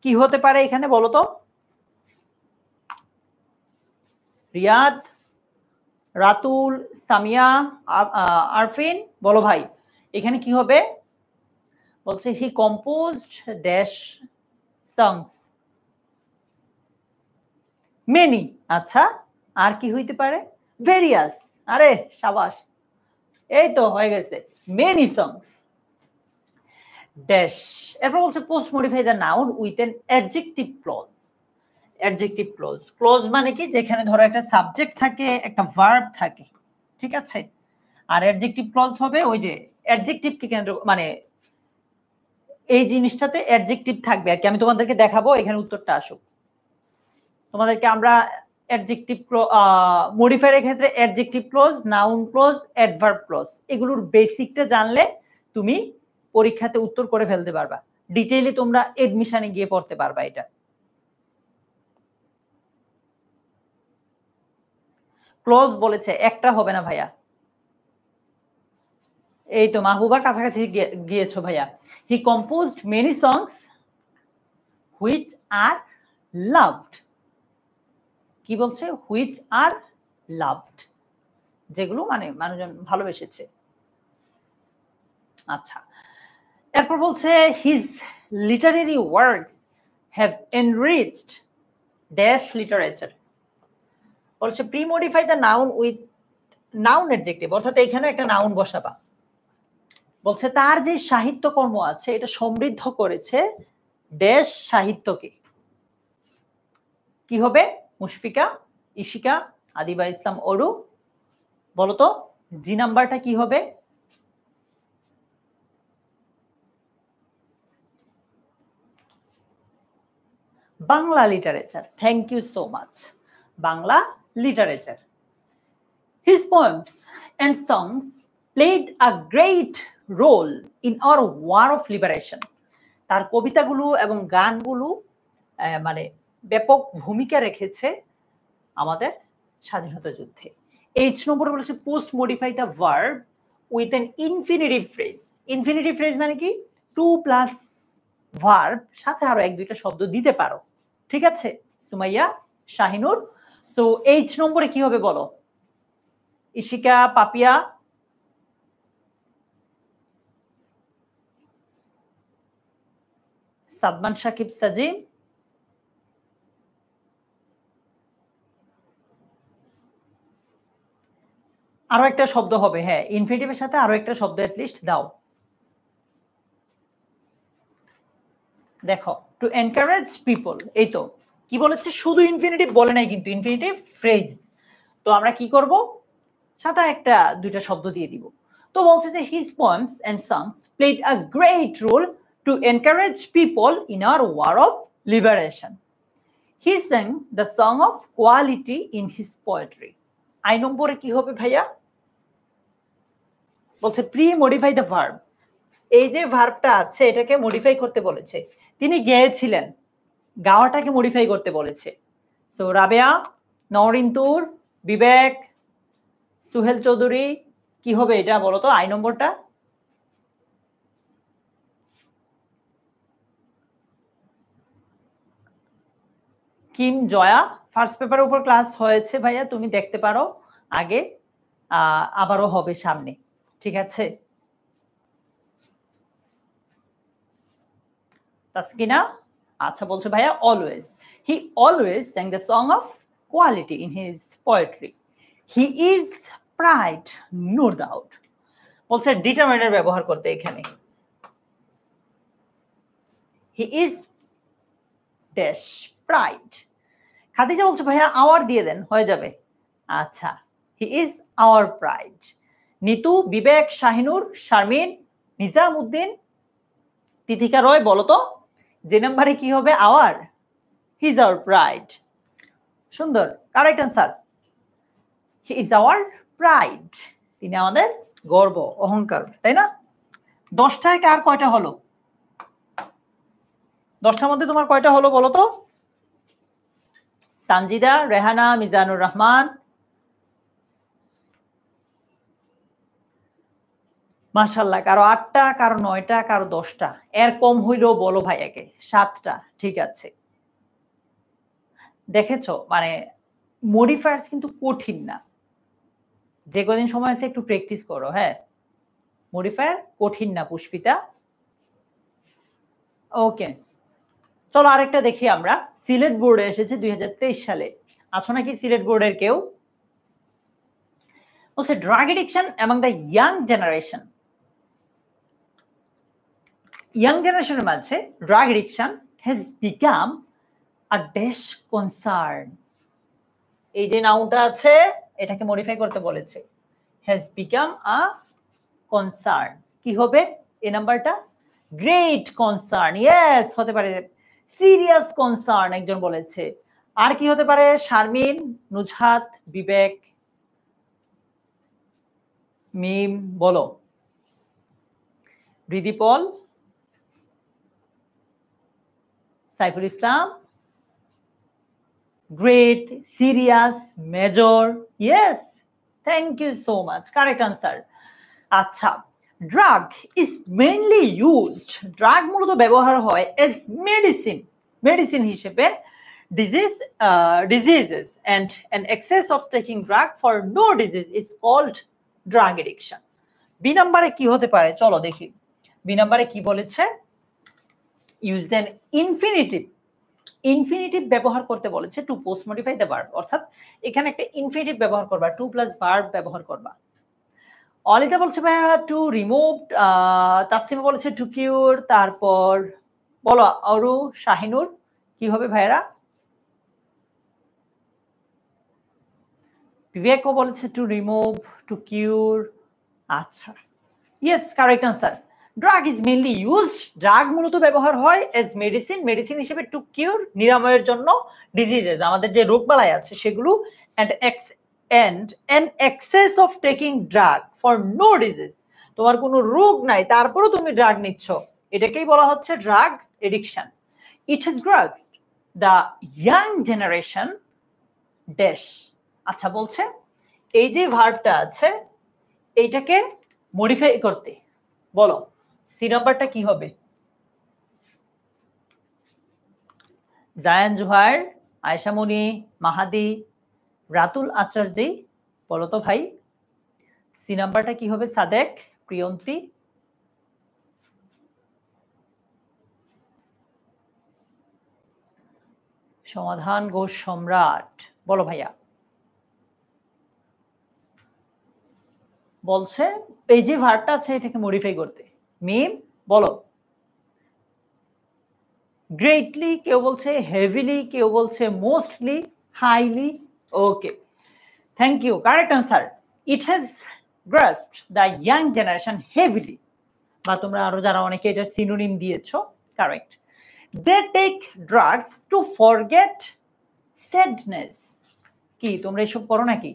কি হতে পারে এখানে বলো তো? রিয়াদ, রাতুল, সামিয়া, আরফিন, বলো ভাই এখানে কি হবে? বলছে হি কম্পোজড ড্যাশ সংস মেনি। আচ্ছা, আর কি হইতে পারে? ভেরিয়াস। আরে সাবাস, এই তো হয়ে গেছে, মেনি সংস ড্যাশ। এরপর বলছে post modify the noun with an adjective clause. Adjective clause, clause মানে কি? যেখানে ধরো একটা সাবজেক্ট থাকে, একটা ভার্ব থাকে, ঠিক আছে? আর অ্যাডজেক্টিভ ক্লজ হবে ওই যে অ্যাডজেক্টিভকে কেন্দ্র, মানে এই জিনিসটাতে অ্যাডজেক্টিভ থাকবে আর কি। আমি তোমাদেরকে দেখাবো, এখানে উত্তরটা আসুক। তোমাদেরকে আমরা অ্যাডজেক্টিভ মডিফায়ারের ক্ষেত্রে adjective clause, noun clause, adverb clause, এগুলোর বেসিকটা জানলে তুমি পরীক্ষাতে উত্তর করে ফেলতে পারবা। ডিটেইলে তোমরা এডমিশনে গিয়ে পড়তে পারবা এটা। ক্লজ বলেছে, একটা হবে না ভাইয়া। এই তো মাহবুবার কাছাকাছি গিয়েছো ভাইয়া। He composed many songs which are loved. কি বলছে? হুইচ আর লাভড, যেগুলো মানে মানুষজন ভালোবেসেছে। আচ্ছা, এরপর বলছে his literary works have enriched dash literature. বলছে premodify the noun with noun adjective, অর্থাৎ এখানে একটা নাউন বসাবা। বলছে তার যে সাহিত্যকর্ম আছে এটা সমৃদ্ধ করেছে ড্যাশ সাহিত্যকে। কি হবে? মুশফিকা, ইশিকা, আদিবা ইসলাম অরু, বলতো জি নাম্বারটা কি হবে? Bangla literature. Thank you so much. Bangla literature. His poems and songs played a great role in our war of liberation. তার কবিতাগুলো এবং গানগুলো মানে ব্যাপক ভূমিকা রেখেছে আমাদের স্বাধীনতা যুদ্ধে। এইচ নম্বরে বলেছে post modify the verb with an infinitive phrase. Infinitive phrase মানে কি? টু প্লাস ভার্ব, সাথে আরো এক দুইটা শব্দ দিতে পারো, ঠিক আছে সুমাইয়া, শাহিনুর? সো এইচ নম্বরে কি হবে বলো? ইশিকা, পাপিয়া, সাদমান, সাকিব, সাজিম, আরো একটা শব্দ হবে। হ্যাঁ, ইনফিনিটিভের সাথে আরো একটা শব্দ অ্যাটলিস্ট দাও। দেখো, টু এনকারেজ পিপল, এই তো কি বলেছে? শুধু ইনফিনিটিভ বলে নাই কিন্তু, ইনফিনিটিভ ফ্রেজ। তো আমরা কি করব? সাথে একটা দুইটা শব্দ দিয়ে দিব। তো বলছে যে his poems and songs played a great role to encourage people in our war of liberation. He sang the song of quality in his poetry. I নম্বরে কি হবে ভাইয়া? বলছে প্রি মডিফাই দ্য ভার্ব। এই যে ভার্বটা আছে এটাকে মডিফাই করতে বলেছে। তিনি গেয়েছিলেন, গাওয়াটাকে মডিফাই করতে বলেছে। সো রাবেয়া, নওরিন্তুর, বিবেক, সুহেল চৌধুরী, কি হবে এটা বলো তো? আই নম্বরটা কিম, জয়া। ফার্স্ট পেপারের উপর ক্লাস হয়েছে ভাইয়া, তুমি দেখতে পারো আগে, আবারও হবে সামনে, ঠিক আছে? তাসকিনা, আচ্ছা বলছে ভাইয়া always, he always sang the song of quality in his poetry. He is pride, no doubt. বলছে ডিটারমিনার ব্যবহার করতে এখানে। He is dash pride, Khadija বলছে ভাইয়া আওয়ার দিয়ে দেন, হয়ে যাবে। আচ্ছা, he is our pride. Nitu, Bibek, Shahinur, Sharmin, Nizamuddin, Tithika Roy, বলো তো যে নাম্বারে কি হবে? Our. He is our pride. সুন্দর, correct answer. He is our pride. তিনি আমাদের গর্ব, অহংকার, তাই না? 10টায় কার কয়টা হলো? 10টার মধ্যে তোমার কয়টা হলো বলো তো? সানজিদা, রেহানা, মিজানুর রহমান, মাশাআল্লাহ। কারো 8টা, কারো 9টা, কারো 10টা। এর কম হইলেও বলো ভাইয়াকে। 7টা, ঠিক আছে। দেখেছো, মানে মডিফায়ার্স কিন্তু কঠিন না। যে কদিন সময় আছে একটু প্র্যাকটিস করো। হ্যাঁ, মডিফায়ার কঠিন না পুষ্পিতা। ওকে, চলো আরেকটা দেখি আমরা। সিলেট বোর্ডে এসেছে 2023 সালে। আছো নাকি সিলেট বোর্ডের কেউ? বলছে drug addiction among the young generation. Young জেনারেশনের মাঝে drug addiction has become a dash concern. এই যে নাউনটা আছে এটাকে মডিফাই করতে বলেছে। Has become a concern. কি হবে এই নাম্বারটা? Great concern. ইয়েস, হতে পারে। সিরিয়াস কনসার্ন একজন বলেছে। আর কি হতে পারে? শারমিন, নুজহাত, বিবেক, মিম, বলো। Ridipol, Saiful Islam, great, serious, major. Yes, thank you so much, correct answer. আচ্ছা, drug is mainly used. Drug মূলত ব্যবহার হয় এজ মেডিসিন, মেডিসিন হিসেবে। diseases and an excess of taking drug for no disease is called drug addiction. B নাম্বারে কি হতে পারে চলো দেখি। বি নাম্বারে কি বলেছে? ইউজ দেন ইনফিনিটিভ। ইনফিনিটিভ ব্যবহার করতে বলেছে to post modify the verb, অর্থাৎ এখানে একটা ইনফিনিটিভ ব্যবহার করবা, টু প্লাস ভার্ব ব্যবহার করবা। অলিতা বলছে ভাইয়া টু রিমুভ, তাসলিমা বলেছে টু কিউর। তারপর বলো আরু, শাহিনুর, কি হবে ভাইয়ারা? বিবেকও বলেছে টু রিমুভ, টু কিউর। আচ্ছা, yes, correct answer. Drug is mainly used. Drug মূলত ব্যবহার হয় এজ মেডিসিন, মেডিসিন হিসেবে, টু কিউর, নিরাময়ের জন্য, ডিজিজেস, আমাদের যে রোগবালাই আছে সেগুলো, and an excess of taking drug for no disease। তোমার কোনো রোগ নাই তারপরও তুমি ড্রাগ নিচ্ছ, এটাকেই বলা হচ্ছে drug addiction. It has grasped the young generation dash. আচ্ছা, বলছে এই যে ভার্বটা আছে এইটাকে মডিফাই করতে বলো। সি নাম্বারটা কি হবে? জায়ান জোহার, আয়শামণি, মাহাদি, রাতুল আচার্যি, বলো তো ভাই সি নাম্বারটা কি হবে? সাদেক, প্রিয়ন্তী, সমাধান ঘোষ, সম্রাট, বলো ভাইয়া। বলছে এই যে ভার্বটা আছে এটাকে মডিফাই করতে। মিম, বলো। গ্রেটলি, কেউ বলছে হেভিলি, কেউ বলছে mostly, highly. Okay, thank you, correct answer. It has grasped the young generation heavily, বা তোমরা আরো যারা অনেকে এটা সিনোনিম দিয়েছো, correct. They take drugs to forget sadness. কি তোমরা এসব করো নাকি?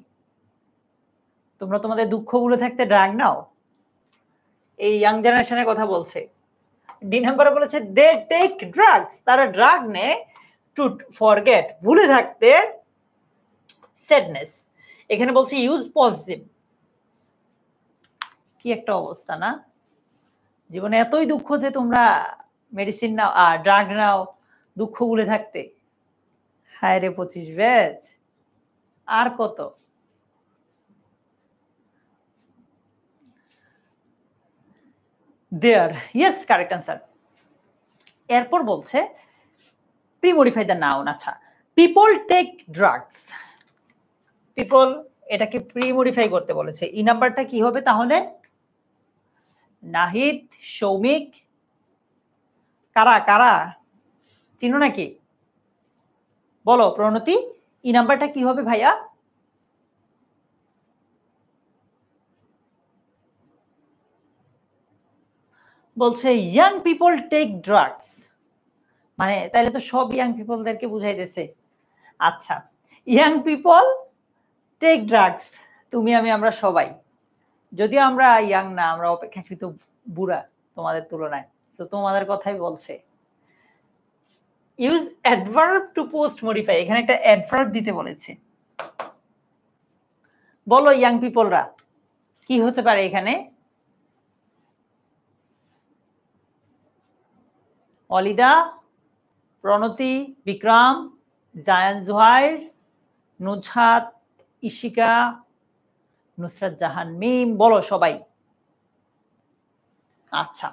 তোমরা তোমাদের দুঃখ ভুলে থাকতে ড্রাগ নাও? এই ইয়াং জেনারেশনের কথা বলছে। ডি নাম্বারে বলেছে দে টেক ড্রাগস, তারা ড্রাগ নেয় টু ফরগেট, ভুলে থাকতে, স্যাডনেস। এখানে বলছে ইউজ পজিটিভ। কি একটা অবস্থা না? জীবনে এতই দুঃখ যে তোমরা মেডিসিন নাও আর ড্রাগ নাও দুঃখ ভুলে থাকতে। হায় রে 25 ব্যাচ, আর কত? দেয়ার, ইয়েস, কারেক্ট আনসার। এরপর বলছে প্রি মডিফাই দ্য নাউন। আচ্ছা, পিপল টেক ড্রাগস, পিপল, এটাকে প্রি মডিফাই করতে বলেছে। ই নাম্বারটা কি হবে তাহলে? নাহিদ, সৌমিক, কারা কারা চিনো নাকি? বলো প্রণতি, ই নাম্বারটা কি হবে ভাইয়া? বলছে ইয়াং পিপল টেক ড্রাগস, মানে তাহলে তো সব ইয়াং পিপলদেরকে বুঝাইতেছে। আচ্ছা, ইয়াং পিপল টেক ড্রাগস, তুমি আমি আমরা সবাই, যদিও আমরা ইয়াং না, আমরা অপেক্ষাকৃত বুড়া তোমাদের তুলনায়, তো তোমাদের কথাই বলছে। Use adverb to post modify, এখানে একটা অ্যাডভার্ব দিতে বলেছে। বলো ইয়াং পিপলরা কি হতে পারে এখানে? অলিদা, প্রণতি, বিক্রম, জায়ান জুহাইর, নুজহাত, ইশিকা, নুসরাত জাহান মিম, বলো সবাই। আচ্ছা,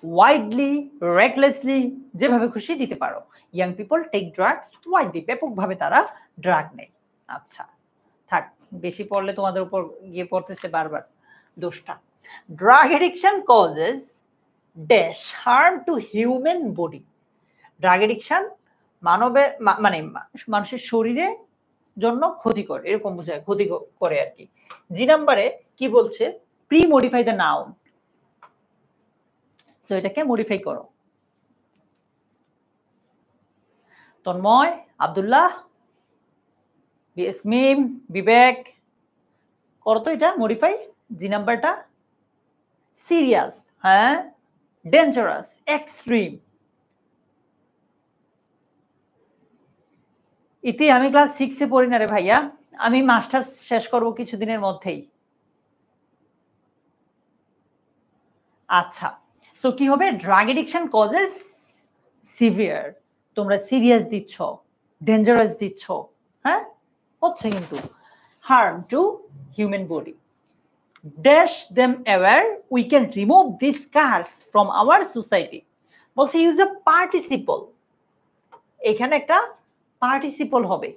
ওয়াইডলি, রেকলেসলি, যেভাবে খুশি দিতে পারো। Young people take drugs widely, ব্যাপকভাবে তারা ড্রাগ নেয়। আচ্ছা থাক, বেশি পড়লে তোমাদের উপর গিয়ে পড়তেছে বারবার দোষটা। Drug addiction causes dash harm two human body. Drug addiction মানবে মানে মানুষের শরীরে জন্য ক্ষতিকর, এরকম বোঝায়, ক্ষতি করে আর কি। জি নাম্বারে কি বলছে? Premodify the noun, so এটাকে মডিফাই করো। তন্ময়, আব্দুল্লাহ, বিএসমিম, বিবেক, করো তো এটা মডিফাই। জি নাম্বারটা সিরিয়াস, হ্যাঁ, ডেঞ্জারাস, এক্সট্রিম। ইতি আমি ক্লাস 6 এ পড়ি না রে ভাইয়া, আমি মাস্টার্স শেষ করব কিছুদিনের মধ্যেই। আচ্ছা, সো কি হবে? ড্রাগ এডিকশন কজেস সিভিয়ার, তোমরা সিরিয়াস দিচ্ছ, ডেঞ্জারাস দিচ্ছ, হ্যাঁ হচ্ছে কিন্তু, harm two human body. Dash them aware we can remove this scars from our society. বলছে ইউজ আ পার্টিসিপল, এখানে একটা পার্টিসিপল হবে।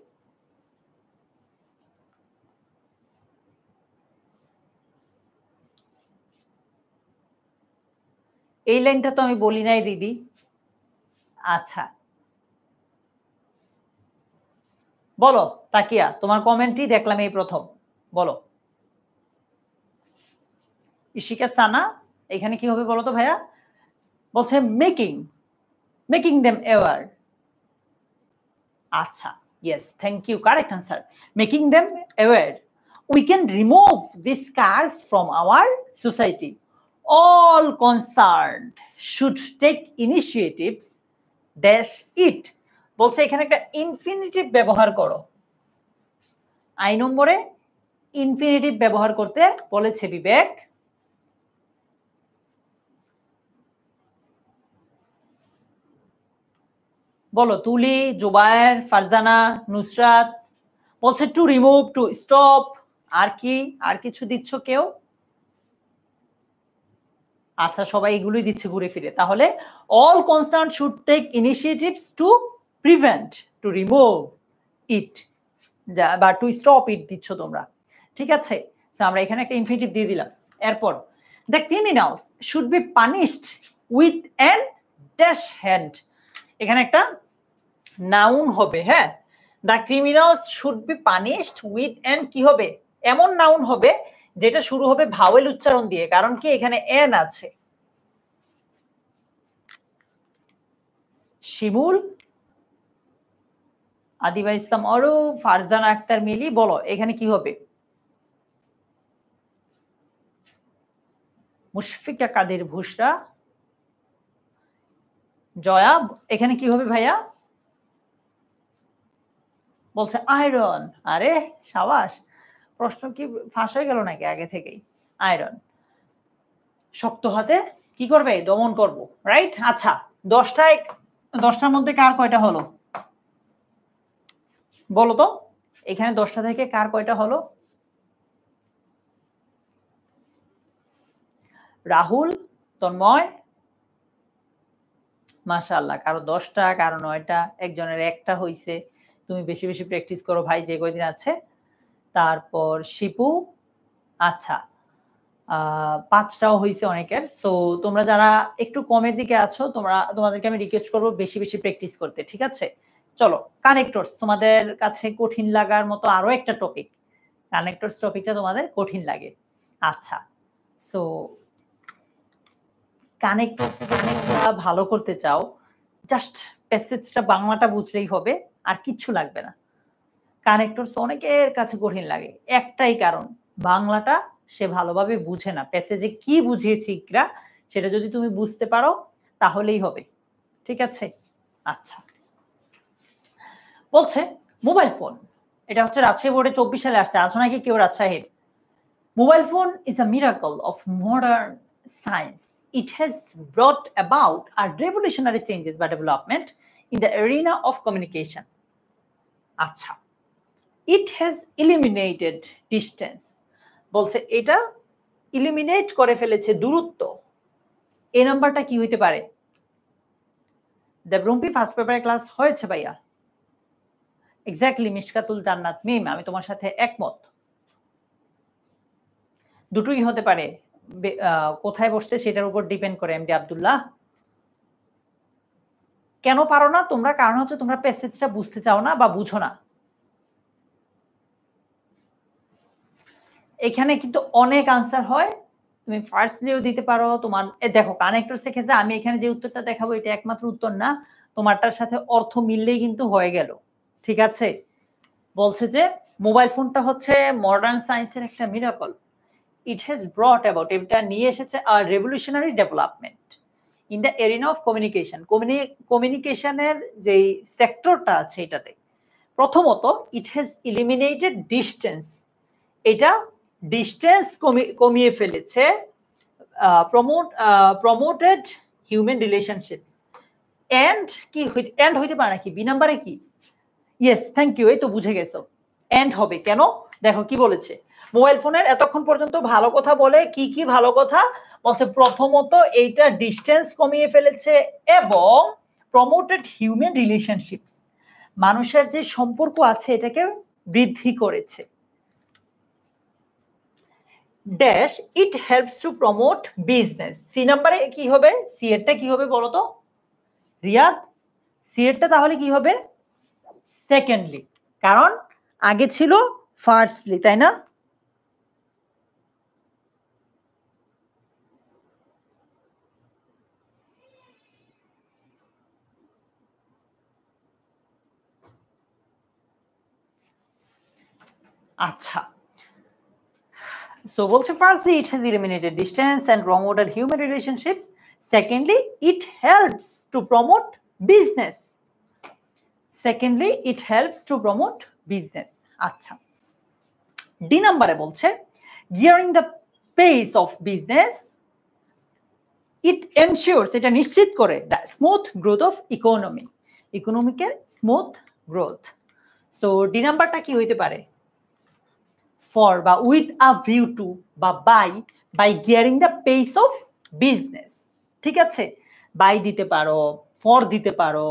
এই লাইনটা তো আমি বলি নাই দিদি। আচ্ছা বলো তাকিয়া, তোমার কমেন্টই দেখলাম এই প্রথম, বলো। ইশিকা সানা, এখানে কি হবে বলো তো ভাইয়া? বলছে মেকিং, মেকিং দেম অ্যাওয়ার। আচ্ছা, yes, thank you, correct answer, making them aware. We can remove this scars from our society. All concerned should take initiatives dash it. বলছে এখানে একটা ইনফিনিটিভ ব্যবহার করো। আই নম্বরে ইনফিনিটিভ ব্যবহার করতে বলেছে বিবেক। বলো তুলি, জুবায়ের, ফারজানা, নুসরাত। বলছে টু রিমুভ, টু স্টপ, আর কি, আর কিছু দিচ্ছ কেউ? আচ্ছা সবাই এগুলোই দিচ্ছে ঘুরে ফিরে। তাহলে all concern should take initiatives to prevent, to remove it, বা টু স্টপ ইট দিচ্ছ তোমরা, ঠিক আছে? সো আমরা এখানে একটা ইনফিনিটিভ দিয়ে দিলাম। এরপর the criminals should be punished with an dash hand, এখানে একটা নাউন হবে, হ্যাঁ। The criminals should be punished with an, কি হবে? এমন নাউন হবে যেটা শুরু হবে ভাওয়েল উচ্চারণ দিয়ে, কারণ কি এখানে এন আছে। শিমুল, আদিবা ইসলাম অরু, ফারজানা আক্তার মিলি, বলো এখানে কি হবে? মুশফিকা কাদের ভুসরা, জয়া, এখানে কি হবে ভাইয়া? বলছে আয়রন। আরে সাবাস, প্রশ্ন কি ফাঁস হয়ে গেল নাকি আগে থেকেই? আয়রন, শক্ত হাতে কি করবে? দমন করব, রাইট? আচ্ছা 10টার মধ্যে কার কয়টা হলো বলো তো? এখানে 10টা থেকে কার কয়টা হলো? রাহুল, তন্ময়, মাশাআল্লাহ, কারো 10টা, কারো 9টা, একজনের একটা হইছে। তুমি বেশি বেশি প্র্যাকটিস করো ভাই যে কয়দিন আছে। তারপর শিপু, আচ্ছা 5টাও হইছে অনেকের। সো তোমরা যারা একটু কমের দিকে আছো, তোমাদেরকে আমি রিকোয়েস্ট করবো বেশি বেশি প্র্যাকটিস করতে, ঠিক আছে? চলো কানেক্টরস তোমাদের কাছে কঠিন লাগার মতো আরো একটা টপিক, কানেক্টরস টপিকটা তোমাদের কঠিন লাগে। আচ্ছা, সো কানেক্টরস যদি তোমরা ভালো করতে চাও, জাস্ট প্যাসেজটা বাংলাটা বুঝলেই হবে, আর কিচ্ছু লাগবে না। কানেক্টরস অনেকের কাছে কঠিন লাগে, একটাই কারণ, বাংলাটা সে ভালোভাবে বুঝে না। প্যাসেজে কি বুঝিয়েছি ইকরা, সেটা যদি তুমি বুঝতে পারো তাহলেই হবে, ঠিক আছে? আচ্ছা, বলছে মোবাইল ফোন, এটা হচ্ছে রাজশাহী বোর্ডে 24 সালে আসছে, আছো নাকি কেউ রাজশাহীর? Mobile phone is a miracle of modern science. It has brought about a revolutionary changes by development in the arena of communication. আচ্ছা, it has eliminated distance, বলছে এটা eliminate করে ফেলেছে দূরত্ব। এই নাম্বারটা কি হইতে পারে? দেবরুম্পি ফার্স্ট পেপারে ক্লাস হয়েছে ভাইয়া? এক্স্যাক্টলি মিশকাতুল জান্নাত মিম, আমি তোমার সাথে একমত, দুটোই হতে পারে, কোথায় বসছে সেটার উপর ডিপেন্ড করে। এমডি আব্দুল্লাহ, কেন পারো না তোমরা? কারণ হচ্ছে তোমরা প্যাসেজটা বুঝতে চাও না বা বুঝো না। এখানে কিন্তু অনেক আনসার হয়, তুমি ফার্স্টলিও দিতে পারো। তোমার দেখো কানেক্টরস এর ক্ষেত্রে আমি এখানে যে উত্তরটা দেখাবো এটা একমাত্র উত্তর না, তোমারটার সাথে অর্থ মিললেই কিন্তু হয়ে গেল, ঠিক আছে? বলছে যে মোবাইল ফোনটা হচ্ছে মডার্ন সায়েন্সের একটা miracle. It has brought about, এটা নিয়ে এসেছে আর revolutionary development in the arena of communication. কমিউনিকেশনের যেই সেক্টরটা আছে এটাতে প্রথমত ইট হ্যাজ ইলিমিনেটেড ডিস্টেন্স, এটা ডিস্টেন্স কমিয়ে ফেলেছে। প্রমোটেড হিউম্যান রিলেশনশিপস, এন্ড কি এন্ড হইতে পারে নাকি? বি নাম্বারে কি? ইয়েস, থ্যাংক ইউ, এই তো বুঝে গেছো, এন্ড হবে। কেন? দেখো কি বলেছে, মোবাইল ফোনের এতক্ষণ পর্যন্ত ভালো কথা বলে, কি কি ভালো কথা বলছে? প্রথমত এইটা ডিস্টেন্স কমিয়ে ফেলেছে এবং প্রমোটেড হিউম্যান রিলেশনশিপস, মানুষের যে সম্পর্ক আছে এটাকে বৃদ্ধি করেছে। Dash it helps to promote business. C নাম্বারে কি হবে? সি এরটা কি হবে বলো তো রিয়াদ? সি এরটা তাহলে কি হবে? সেকেন্ডলি, কারণ আগে ছিল ফার্স্টলি, তাই না? আচ্ছা, so বলছে firstly it has eliminated distance and promoted human relationships, secondly it helps to promote business, secondly it helps to promote business. আচ্ছা, ডি নাম্বারে বলছে gearing the pace of business, it ensures, এটা নিশ্চিত করে the smooth growth of economy, ইকোনমিকের smooth growth. So D নাম্বারটা কি হইতে পারে? for বা with a view to বা by gearing the pace of business, ঠিক আছে? by দিতে পারো, for দিতে পারো,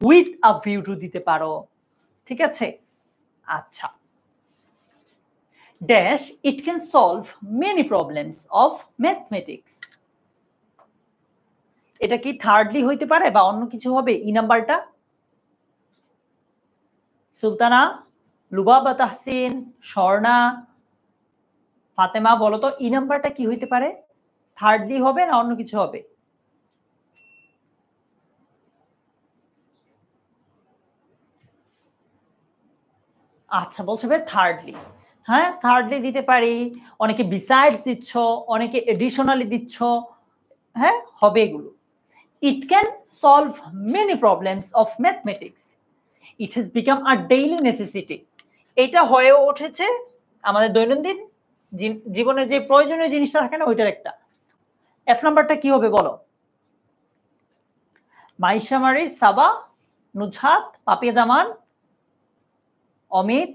with a view to দিতে পারো, ঠিক আছে? আচ্ছা, dash it can solve many problems of mathematics, এটা কি থার্ডলি হইতে পারে বা অন্য কিছু হবে? ই নাম্বারটা সুলতানা, লুবাবা তাহসিন, স্বর্ণা, ফাতেমা বলো তো ই নাম্বারটা কি হইতে পারে? থার্ডলি হবে না অন্য কিছু হবে? আচ্ছা, বলছে ভাই থার্ডলি। হ্যাঁ, থার্ডলি দিতে পারি, অনেকে বিসাইডস দিচ্ছ, অনেকে এডিশনালি দিচ্ছ, হ্যাঁ হবে এগুলো। It can solve many problems of mathematics, it has become a daily necessity, এটা হয়ে উঠেছে আমাদের দৈনন্দিন জীবনের যে প্রয়োজনীয় জিনিসটা থাকে না ওইটার একটা। এফ নাম্বারটা কি হবে বলো? মাইশা মারি, সাবা, নুজহাত, পাপিয়া জামান, অমিত,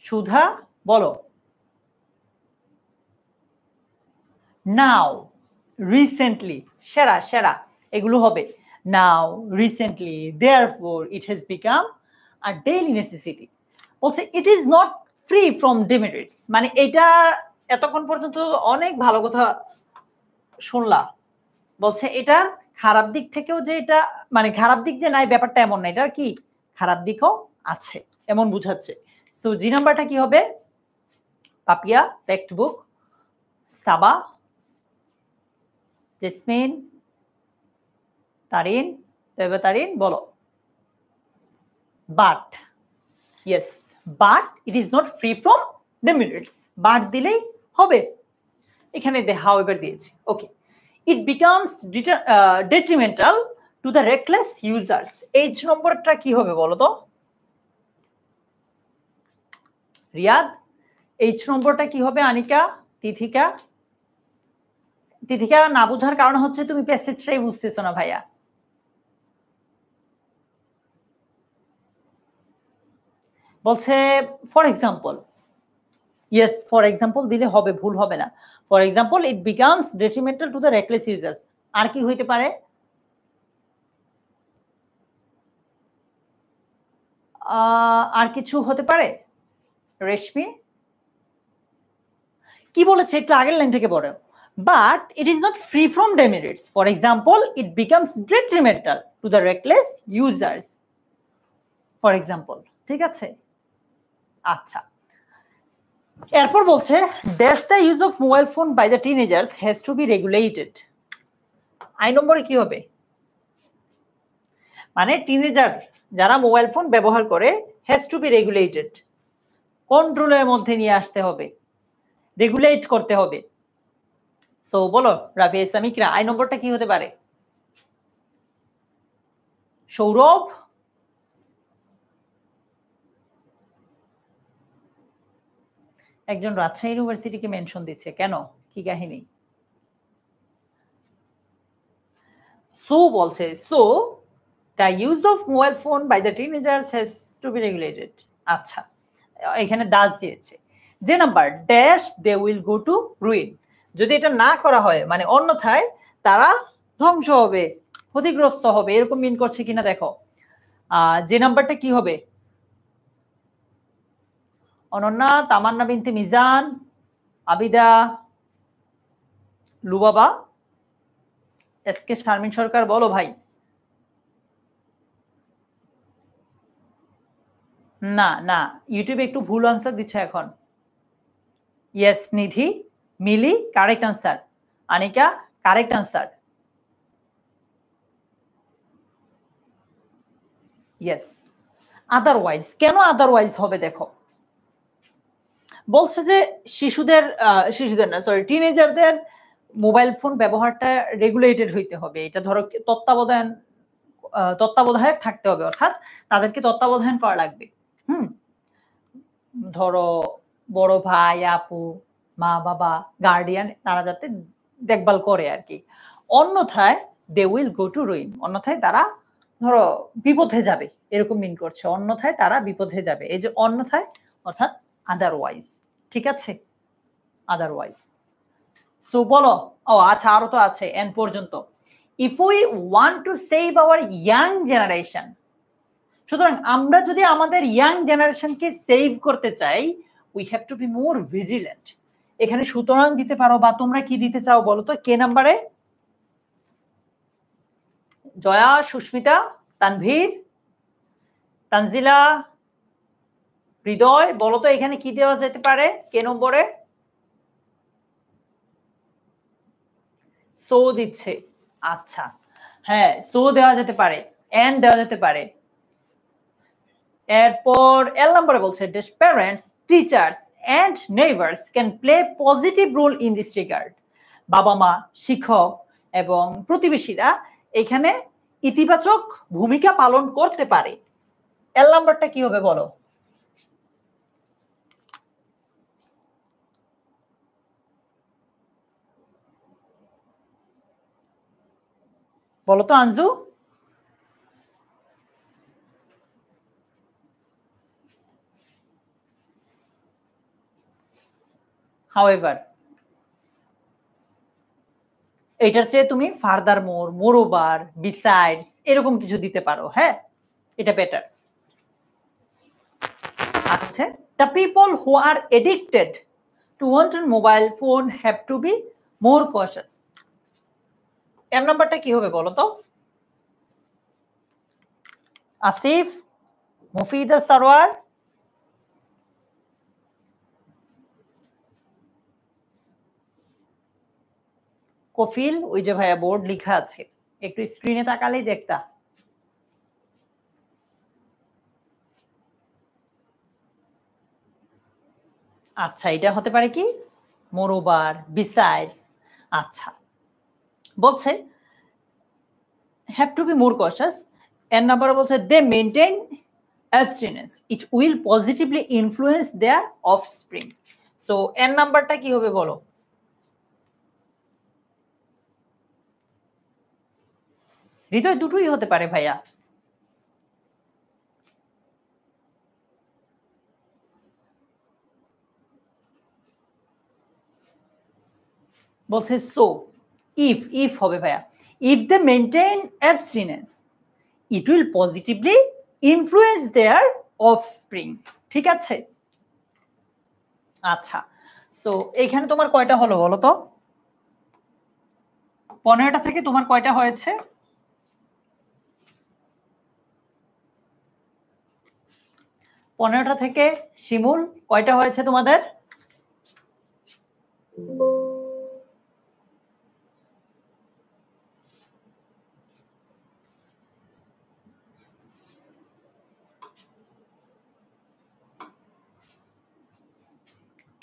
সুধা বলো। নাও, রিসেন্টলি, সেরা সেরা এগুলো হবে। Now, recently, therefore it has become a daily necessity, বলছে it is not free from demerits, মানে এটা এতক্ষণ পর্যন্ত অনেক ভালো কথা শুনলা, বলছে এটা খারাপ দিক থেকেও যে এটা মানে খারাপ দিক যে নাই ব্যাপারটা এমন না, এটা কি খারাপ দিকও আছে এমন বুঝাচ্ছে। সো জি নাম্বারটা কি হবে? পাপিয়া, ফ্যাক্ট বুক, সাবা, জেসমিন, তারিন, তবে তারিন বলো। But, yes, but it is not free from demerits. But দিলেই হবে, এখানে হাউএভার দিয়েছি। Okay, it becomes detrimental to the reckless users. H নম্বরটা কি হবে বলো তো রিয়াদ? এইচ নম্বরটা কি হবে আনিকা, তিথিকা? তিথিকা না বোঝার কারণ হচ্ছে তুমি প্যাসেজটাই বুঝতেছো না ভাইয়া। বলছে for example, yes for example দিলে হবে, ভুল হবে না। For example it becomes detrimental to the reckless users. আর কি হইতে পারে? আর কিছু হতে পারে রেশমি? কি বলেছে একটু আগের লাইন থেকে পড়ো। But it is not free from demerits. For example it becomes detrimental to the reckless users. For example, ঠিক আছে? আচ্ছা, এরপর বলছে dash the use of mobile phone by the teenagers has to be regulated. I নম্বরে কি হবে? মানে teenager যারা মোবাইল ফোন ব্যবহার করে হ্যাজ টু বি রেগুলেটেড, কন্ট্রোলের মধ্যে নিয়ে আসতে হবে, রেগুলেট করতে হবে। সো বলো রাফিয়া ইসলামিকরা, আই নম্বরটা কি হতে পারে? সৌরভ, একজন রাজশাহী ইউনিভার্সিটিকে মেনশন দিচ্ছে কেন, কি কাহিনী? সো বলছে so the use of mobile phone by the teenagers has to be regulated. আচ্ছা, এখানে দাস দিয়েছে। যে number dash they will go to ruin. যদি এটা না করা হয় মানে অন্যথায় তারা ধ্বংস হবে, ক্ষতিগ্রস্ত হবে, এরকম মিন করছে কিনা দেখো। যে নাম্বারটা কি হবে? অনন্যা, তামান্না বিনতে মিজান, আবিদা, লুবাবা, এসকে শারমিন সরকার বলো ভাই। না না, ইউটিউবে একটু ভুল আনসার দিচ্ছে এখন। Yes Nidhi, Mili correct answer, Anika correct answer. Yes, otherwise. কেন আদারওয়াইজ হবে দেখো, বলছে যে শিশুদের না সরি টিনেজারদের মোবাইল ফোন ব্যবহারটা রেগুলেটেড হইতে হবে। এটা ধরো তত্ত্বাবধায়ক থাকতে হবে, অর্থাৎ তাদেরকে তত্ত্বাবধান করা লাগবে। ধরো বড় ভাই, আপু, মা বাবা, গার্ডিয়ান, তারা যাতে দেখভাল করে আর কি। অন্যথায় they will go to ruin, অন্যথায় তারা ধরো বিপথে যাবে, এরকম মিন করছে। অন্যথায় তারা বিপথে যাবে, এই যে অন্যথায় অর্থাৎ আদারওয়াইজ, ঠিক আছে? আদারওয়াইজ। সো বলো, ও আচ্ছা আরো তো আছে এন পর্যন্ত। If we want to save our young generation, সুতরাং আমরা যদি আমাদের ইয়াং জেনারেশনকে সেভ করতে চাই we have to be more vigilant. এখানে সুতরাং দিতে পারো বা তোমরা কি দিতে চাও বলো তো কে নাম্বারে? জয়া, সুস্মিতা, তানভীর, তানজিলা, হৃদয়, বলো তো এখানে কি দেওয়া যেতে পারে কে নম্বরে? সো দিচ্ছে। আচ্ছা, হ্যাঁ সো দেওয়া যেতে পারে, এন্ড দেওয়া যেতে পারে। এরপর এল নম্বরে বলছে parents, teachers and neighbours can play positive role in this regard. বাবা মা, শিক্ষক এবং প্রতিবেশীরা এখানে ইতিবাচক ভূমিকা পালন করতে পারে। এল নাম্বারটা কি হবে বলো? বলো তো আঞ্জু। হাউএভার, এটার চেয়ে তুমি ফার্দার মোর, মোরওভার, বিসাইডস এরকম কিছু দিতে পারো, হ্যাঁ এটা বেটার। আচ্ছা, the people who are addicted to one mobile phone have to be more cautious. M নাম্বারটা কি হবে বলো তো? আসিফ, মুফিদা সরওয়ার, কফিল, ওই যে ভাইয়া বোর্ড লেখা আছে, একটু স্ক্রিনে তাকালেই দেখতা। আচ্ছা, এটা হতে পারে কি মোরওভার, বিসাইডস। আচ্ছা, বলছে have to be more cautious. এর নাম্বার বলছে they maintain abstinence, it will positively influence their offspring. So এর নাম্বারটা কি হবে বলো? হৃদয় দুটোই হতে পারে ভাইয়া। বলছে সো ইফ হবে ভাইয়া, if they maintain abstinence it will positively influence their offspring. ঠিক আছে? আচ্ছা, সো এইখানে তোমার কয়টা হলো বলো তো? 15টা থেকে তোমার কয়টা হয়েছে? 15টা থেকে শিমুল কয়টা হয়েছে তোমাদের?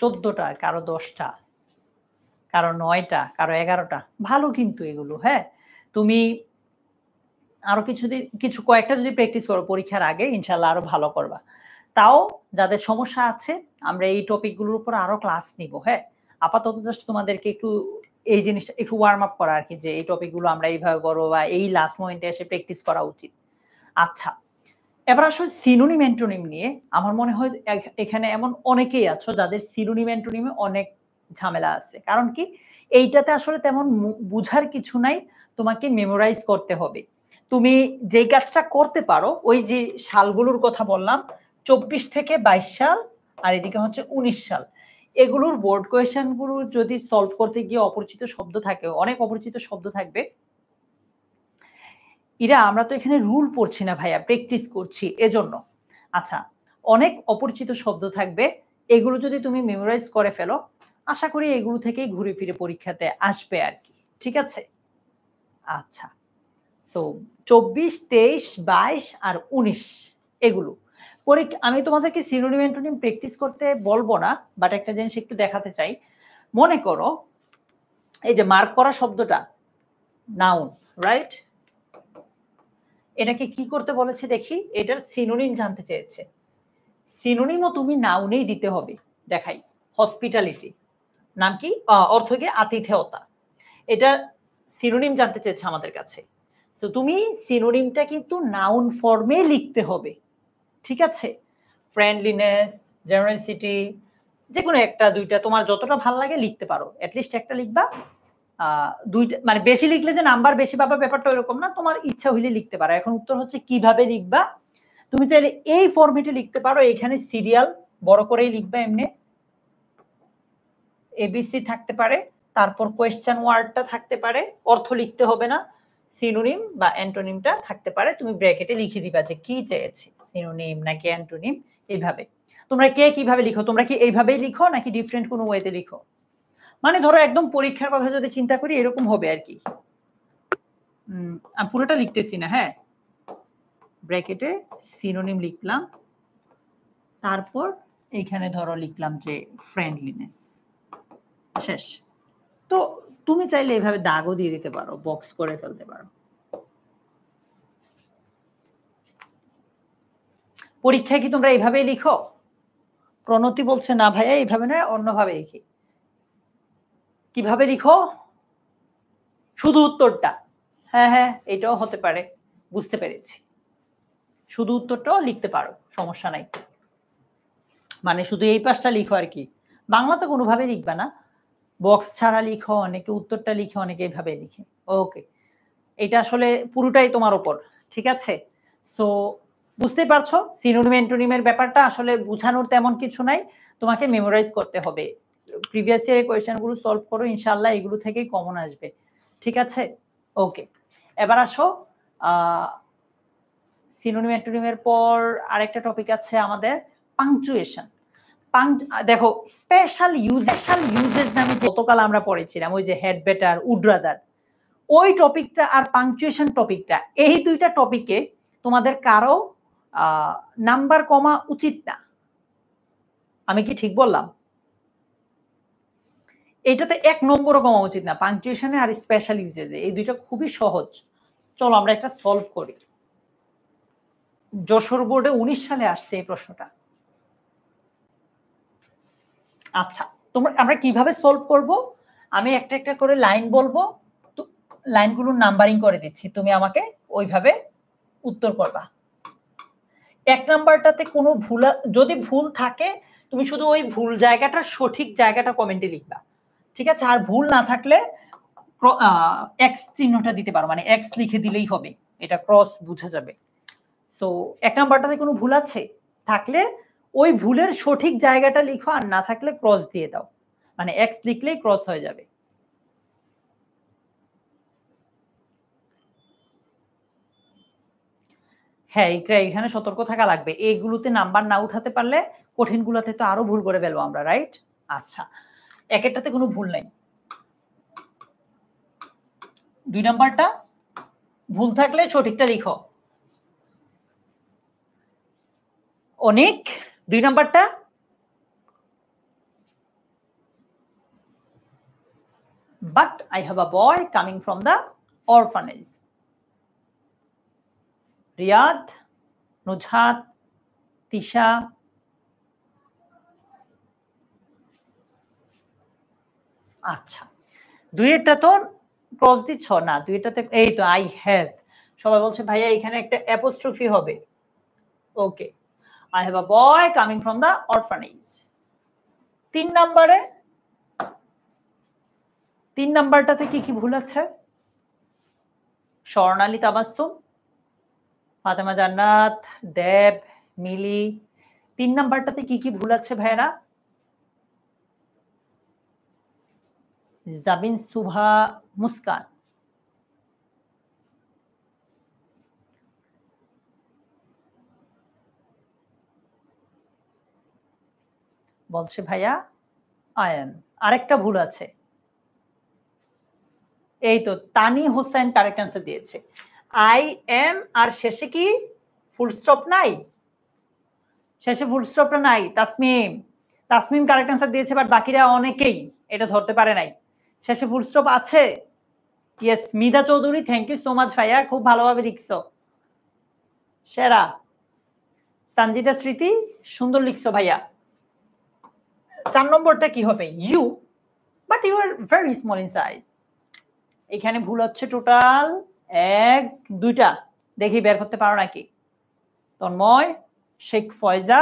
চোদ্দটা, কারো 10টা, কারো 9টা, কারো 11টা। ভালো কিন্তু এগুলো। হ্যাঁ, তুমি আরো কিছু কয়েকটা যদি প্র্যাকটিস করো পরীক্ষার আগে, ইনশাল্লাহ আরো ভালো করবা। তাও যাদের সমস্যা আছে, আমরা এই টপিকগুলোর উপর আরো ক্লাস নিব। হ্যাঁ, আপাতত জাস্ট তোমাদেরকে একটু এই জিনিসটা একটু ওয়ার্ম আপ করা আর কি, যে এই টপিকগুলো আমরা এইভাবে করবো বা এই লাস্ট মোমেন্টে এসে প্র্যাকটিস করা উচিত। আচ্ছা, এবার আসলে সিনোনিম অ্যান্টোনিম নিয়ে আমার মনে হয় এখানে এমন অনেকেই আছো যাদের সিনোনিম অ্যান্টোনিমে অনেক ঝামেলা আছে। কারণ কি, এইটাতে আসলে তেমন বুঝার কিছু নাই, তোমাকে মেমোরাইজ করতে হবে। তুমি যেই কাজটা করতে পারো, ওই যে সালগুলোর কথা বললাম, 24 থেকে 22 সাল আর এদিকে হচ্ছে 19 সাল, এগুলোর বোর্ড কোয়েশ্চেন গুলো যদি সলভ করতে গিয়ে অপরিচিত শব্দ থাকে, অনেক অপরিচিত শব্দ থাকবে। ইরা, আমরা তো এখানে রুল পড়ছি না ভাইয়া, প্র্যাকটিস করছি এজন্য। আচ্ছা, অনেক অপরিচিত শব্দ থাকবে, এগুলো যদি তুমি মেমোরাইজ করে ফেলো, আশা করি এগুলো থেকেই ঘুরে ফিরে পরীক্ষাতে আসবে আর কি। ঠিক আছে? আচ্ছা, সো 24, 23, 22 আর 19 এগুলো আমি তোমাদেরকে সিনোনিম অ্যান্টোনিম প্র্যাকটিস করতে বলবো না, বাট একটা জিনিস একটু দেখাতে চাই। মনে করো এই যে মার্ক করা শব্দটা নাউন, রাইট? এটাকে কি করতে বলেছে দেখি, এটার সিনোনিম জানতে চেয়েছে। সিনোনিমও তুমি নাউনেই দিতে হবে। দেখাই, হসপিটালিটি নাম কি, অর্থ কি আতিথেয়তা। এটা সিনোনিম জানতে চেয়েছে আমাদের কাছে। তো তুমি সিনোনিমটা কিন্তু নাউন ফর্মে লিখতে হবে। ঠিক আছে? ফ্রেন্ডলিনেস, জেনারসিটি, যে কোনো একটা দুইটা তোমার যতটা ভালো লাগে লিখতে পারো, অ্যাটলিস্ট একটা লিখবা। দুইটা মানে বেশি লিখলে যে নাম্বার বেশি পাবা ব্যাপারটা এরকম না, তোমার ইচ্ছা হইলে লিখতে পারো। এখন উত্তর হচ্ছে কিভাবে লিখবা। তুমি চাইলে এই ফরম্যাটে লিখতে পারো, এখানে সিরিয়াল বড় করেই লিখবা, এমনি এবিসি থাকতে পারে, তারপর কোয়েশ্চেন ওয়ার্ডটা থাকতে পারে, অর্থ লিখতে হবে না, সিনোনিম বা অ্যান্টোনিমটা থাকতে পারে, তুমি ব্র্যাকেটে লিখে দিবা যে কি চেয়েছে, সিনোনিম নাকি অ্যান্টোনিম। এইভাবে তোমরা কে কিভাবে লিখো, তোমরা কি এইভাবেই লিখো নাকি ডিফারেন্ট কোনো ওয়েতে লিখো? মানে ধরো একদম পরীক্ষার কথা যদি চিন্তা করি, এরকম হবে আর কি। আমি পুরোটা লিখতেছি না, হ্যাঁ, ব্র্যাকেটে সিনোনিম লিখলাম, তারপর এইখানে ধরো লিখলাম যে ফ্রেন্ডলিনেস, শেষ। তো তুমি চাইলে এভাবে দাগও দিয়ে দিতে পারো, বক্স করে ফেলতে পারো। পরীক্ষায় কি তোমরা এইভাবেই লিখো? প্রণতি বলছে না ভাইয়া এইভাবে না, অন্যভাবে লিখি। কিভাবে লিখো? শুধু উত্তরটা? হ্যাঁ হ্যাঁ, এটাও হতে পারে, বুঝতে পেরেছি। শুধু উত্তরটাও লিখতে পারো, সমস্যা নাই। মানে শুধু এই পাশটা লিখো আর কি, বাংলাতে কোনোভাবে লিখবা না, বক্স ছাড়া লিখো, অনেকে উত্তরটা লিখে, অনেকে এইভাবে লিখে। ওকে, এটা আসলে পুরোটাই তোমার উপর। ঠিক আছে? সো বুঝতে পারছো সিনোনিম অ্যান্টোনিমের ব্যাপারটা আসলে বোঝানোর তেমন কিছু নাই, তোমাকে মেমোরাইজ করতে হবে। প্রিভিয়াস ইয়ারের কোয়েশ্চেনগুলো সলভ করো, ইনশাআল্লাহ এগুলো থেকেই কমন আসবে। ঠিক আছে? ওকে, এবার আসো সিনোনিম অ্যান্টোনিমের পর আরেকটা টপিক আছে আমাদের পাংচুয়েশন। দেখো স্পেশাল ইউজেস নামে গতকাল আমরা পড়েছিলাম, ওই যে হেড বেটার, উড রাদার, ওই টপিকটা আর পাংচুয়েশন টপিকটা, এই দুইটা টপিকে তোমাদের কারো নাম্বার কমা উচিত না। আমি কি ঠিক বললাম? এটাতে 1 নম্বরও কমা উচিত না, পাংচুয়েশনে আর স্পেশাল ইউজেস, এই দুইটা খুবই সহজ। চলো আমরা একটা সলভ করি। যশোর বোর্ডে 19 সালে আসছে এই প্রশ্নটা। আচ্ছা, আমরা কিভাবে সলভ করব? আমি একটা একটা করে লাইন বলবো, লাইনগুলোর নাম্বারিং করে দিচ্ছি, তুমি আমাকে ওইভাবে উত্তর করবা। 1 নাম্বারটাতে কোনো ভুল, যদি ভুল থাকে তুমি শুধু ওই ভুল জায়গাটা, সঠিক জায়গাটা কমেন্টে লিখবা, ঠিক আছে? আর ভুল না থাকলে এক্স চিহ্নটা দিতে পারো, মানে এক্স লিখে দিলেই হবে, এটা ক্রস বোঝা যাবে। সো 1 নাম্বারটাতে কোনো ভুল আছে থাকলে ওই ভুলের সঠিক জায়গাটা লিখো, আর না থাকলে ক্রস দিয়ে দাও, মানে এক্স লিখলেই ক্রস হয়ে যাবে। হ্যাঁ, এখানে সতর্ক থাকা লাগবে, এইগুলোতে নাম্বার না উঠাতে পারলে কঠিনগুলোতে তো আরো ভুল করে ফেলবো আমরা, রাইট? আচ্ছা, একেরটাতে কোনো ভুল নাই। 2 নাম্বারটা ভুল থাকলে সঠিকটা লিখো। অনেক 2 নাম্বারটা, but I have a boy coming from the orphanage. Riyad, Nuzhat, Tisha, আচ্ছা 2 তো ক্রস দিচ্ছ না, 2টাতে এই তো আই হ্যাভ। সবাই বলছে ভাইয়া এখানে একটা অ্যাপোস্ট্রফি হবে। ওকে, I have a boy coming from the orphanage. 3 নম্বরে, 3 নাম্বারটাতে কি কি ভুল আছে? স্বর্ণালী তাবাসসুম, ফাতেমা জান্নাত, দেব, মিলি, 3 নাম্বারটাতে কি কি ভুল আছে ভাইরা? জাবিন, সুভা, মুস্কান। বলছে ভাইয়া আয়ান। আরেকটা ভুল আছে, এই তো তানি হোসেন কারেক্ট অ্যান্সার দিয়েছে। আই এম আর শেষে কি ফুল স্টপ নাই? শেষে ফুল স্টপটা নাই। তাসমিম, তাসমিম কারেক্ট অ্যান্সার দিয়েছে, বাট বাকিরা অনেকেই এটা ধরতে পারে নাই। শেষে ফুল স্টপ আছে? Yes, Mida Chowdhury, thank you so much ভাইয়া, খুব ভালোভাবে লিখছো, সেরা। সঞ্জিতা স্মৃতি, সুন্দর লিখছো ভাইয়া। 4 নম্বরটা কি হবে? You, but you are very small in size. এখানে ভুল হচ্ছে টোটাল 1 2টা, দেখি বের করতে পারো নাকি? তন্ময়, শেখ ফয়জা,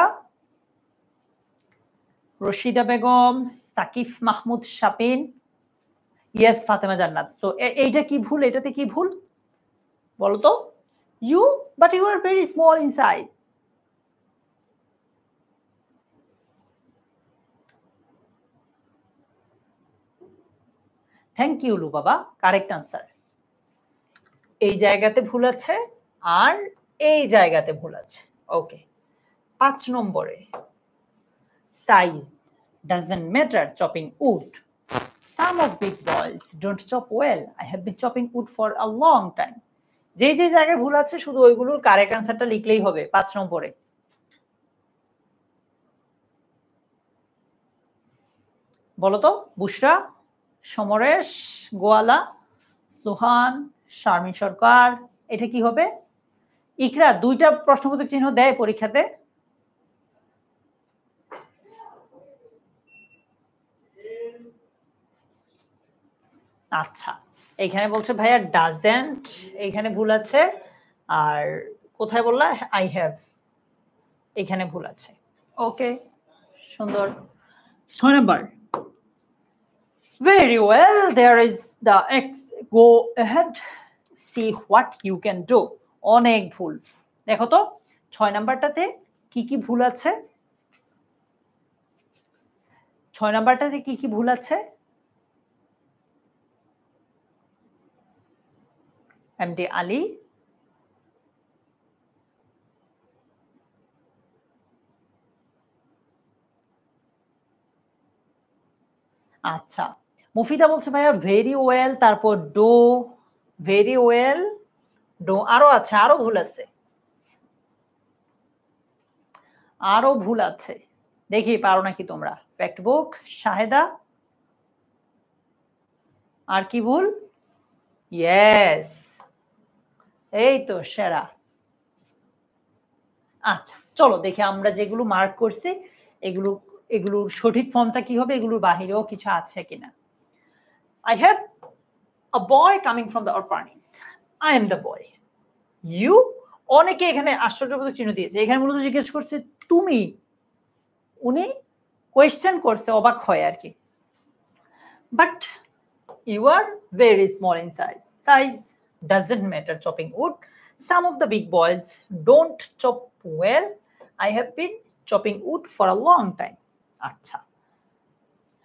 রশিদা বেগম, সাকিফ মাহমুদ শাপিন, ইয়েস ফাতেমা জান্নাত। সো এইটা কি ভুল? এটাতে কি ভুল বলো তো? You, but you are very small in size. Thank you লু বাবা, কারেক্ট আনসার। এই জায়গাতে ভুল আছে আর এই জায়গাতে ভুল আছে। ওকে, 5 নম্বরে size doesn't matter chopping wood. Some of these boys don't chop well. I have been chopping wood for a long time. যে যে জায়গায় ভুল আছে শুধু ওইগুলোর কারেক্ট আনসারটা লিখলেই হবে 5 নম্বরে। বলো তো, বুশরা, সমরেশ, গোয়ালা, সোহান, শারমিন সরকার, এটা কি হবে? ইকরা 2টা প্রশ্নবোধক চিহ্ন দেয় পরীক্ষাতে। আচ্ছা, এখানে বলছে ভাইয়া ডাজেন্ট, এখানে ভুল আছে, আর কোথায় বললা আই হ্যাভ, এখানে ভুল আছে। ওকে, সুন্দর। 6 number, very well, there is the X, go ahead, see what you can do. অনেক ভুল, দেখো তো 6 নাম্বারটাতে কি কি ভুল আছে? 6 নাম্বারটাতে কি কি ভুল আছে? এমডি আলী, আচ্ছা মুফিদা বলছে ভাইয়া ভেরি ওয়েল, তারপর ডো, ভেরি ওয়েল, ডো, আরো আছে, আরো ভুল আছে, আরো ভুল আছে, দেখি পারো নাকি তোমরা। ফ্যাক্ট বুক, শাহেদা, আর কি ভুল? ইয়েস, এই তো সেরা। আচ্ছা চলো দেখি আমরা যেগুলো মার্ক করছি এগুলোর সঠিক ফর্মটা কি হবে, এগুলোর বাহিরেও কিছু আছে কিনা। I have a boy coming from the orphanage. I am the boy. You? অনেকে এখানে আশ্চর্যবোধক চিহ্ন দিয়েছে, এখানে মূলত জিজ্ঞেস করছে তুমি, উনি কোয়েশ্চেন করছে, অবাক হয় আর কি। But you are very small in size. Size doesn't matter chopping wood. Some of the big boys don't chop well. I have been chopping wood for a long time. আচ্ছা,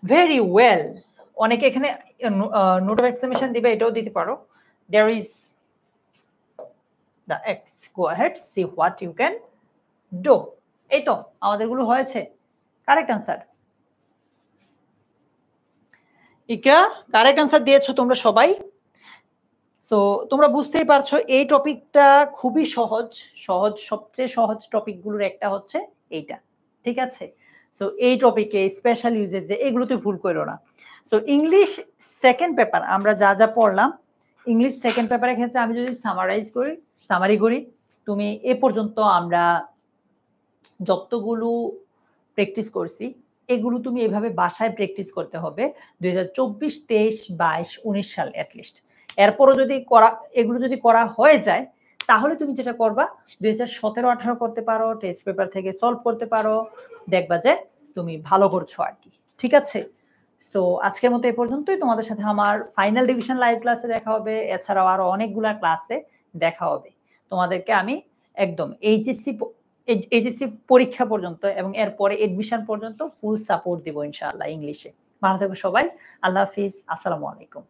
very well, অনেকে এখানে note of exclamation দিবে, এটাও দিতে পারো। There is the X. Go ahead, see what you can do. এই তো আমাদেরগুলো হয়েছে। Correct answer. Ika correct answer দিয়েছো তোমরা সবাই। সো তোমরা বুঝতেই পারছো এই টপিকটা খুবই সহজ, সবচেয়ে সহজ টপিকগুলোর একটা হচ্ছে এইটা, ঠিক আছে। সো এই টপিকে স্পেশাল ইউজেস এগুলোতে ভুল করো না। সো ইংলিশ সেকেন্ড পেপার আমরা যা যা পড়লাম, ইংলিশ সেকেন্ড পেপারের ক্ষেত্রে আমি যদি সামারি করি, তুমি এ পর্যন্ত আমরা যতগুলো প্র্যাকটিস করছি এগুলো তুমি এভাবে বাসায় প্র্যাকটিস করতে হবে 2024, 23, 22, 19 সাল অ্যাটলিস্ট। এরপরও যদি এগুলো যদি করা হয়ে যায় তাহলে তুমি যেটা করবা 2017, 18 করতে পারো, টেস্ট পেপার থেকে সলভ করতে পারো, দেখবা যে তুমি ভালো করছো আর কি, ঠিক আছে। সো আজকের মতো এই পর্যন্তই। তোমাদের সাথে আমার ফাইনাল রিভিশন লাইভ ক্লাসে দেখা হবে, এছাড়াও আরো অনেকগুলা ক্লাসে দেখা হবে। তোমাদেরকে আমি একদম এইচএসসি পরীক্ষা পর্যন্ত এবং এরপরে এডমিশন পর্যন্ত ফুল সাপোর্ট দিব ইনশাআল্লাহ ইংলিশে। ভালো থেকো সবাই, আল্লাহ হাফিজ, আসসালামু আলাইকুম।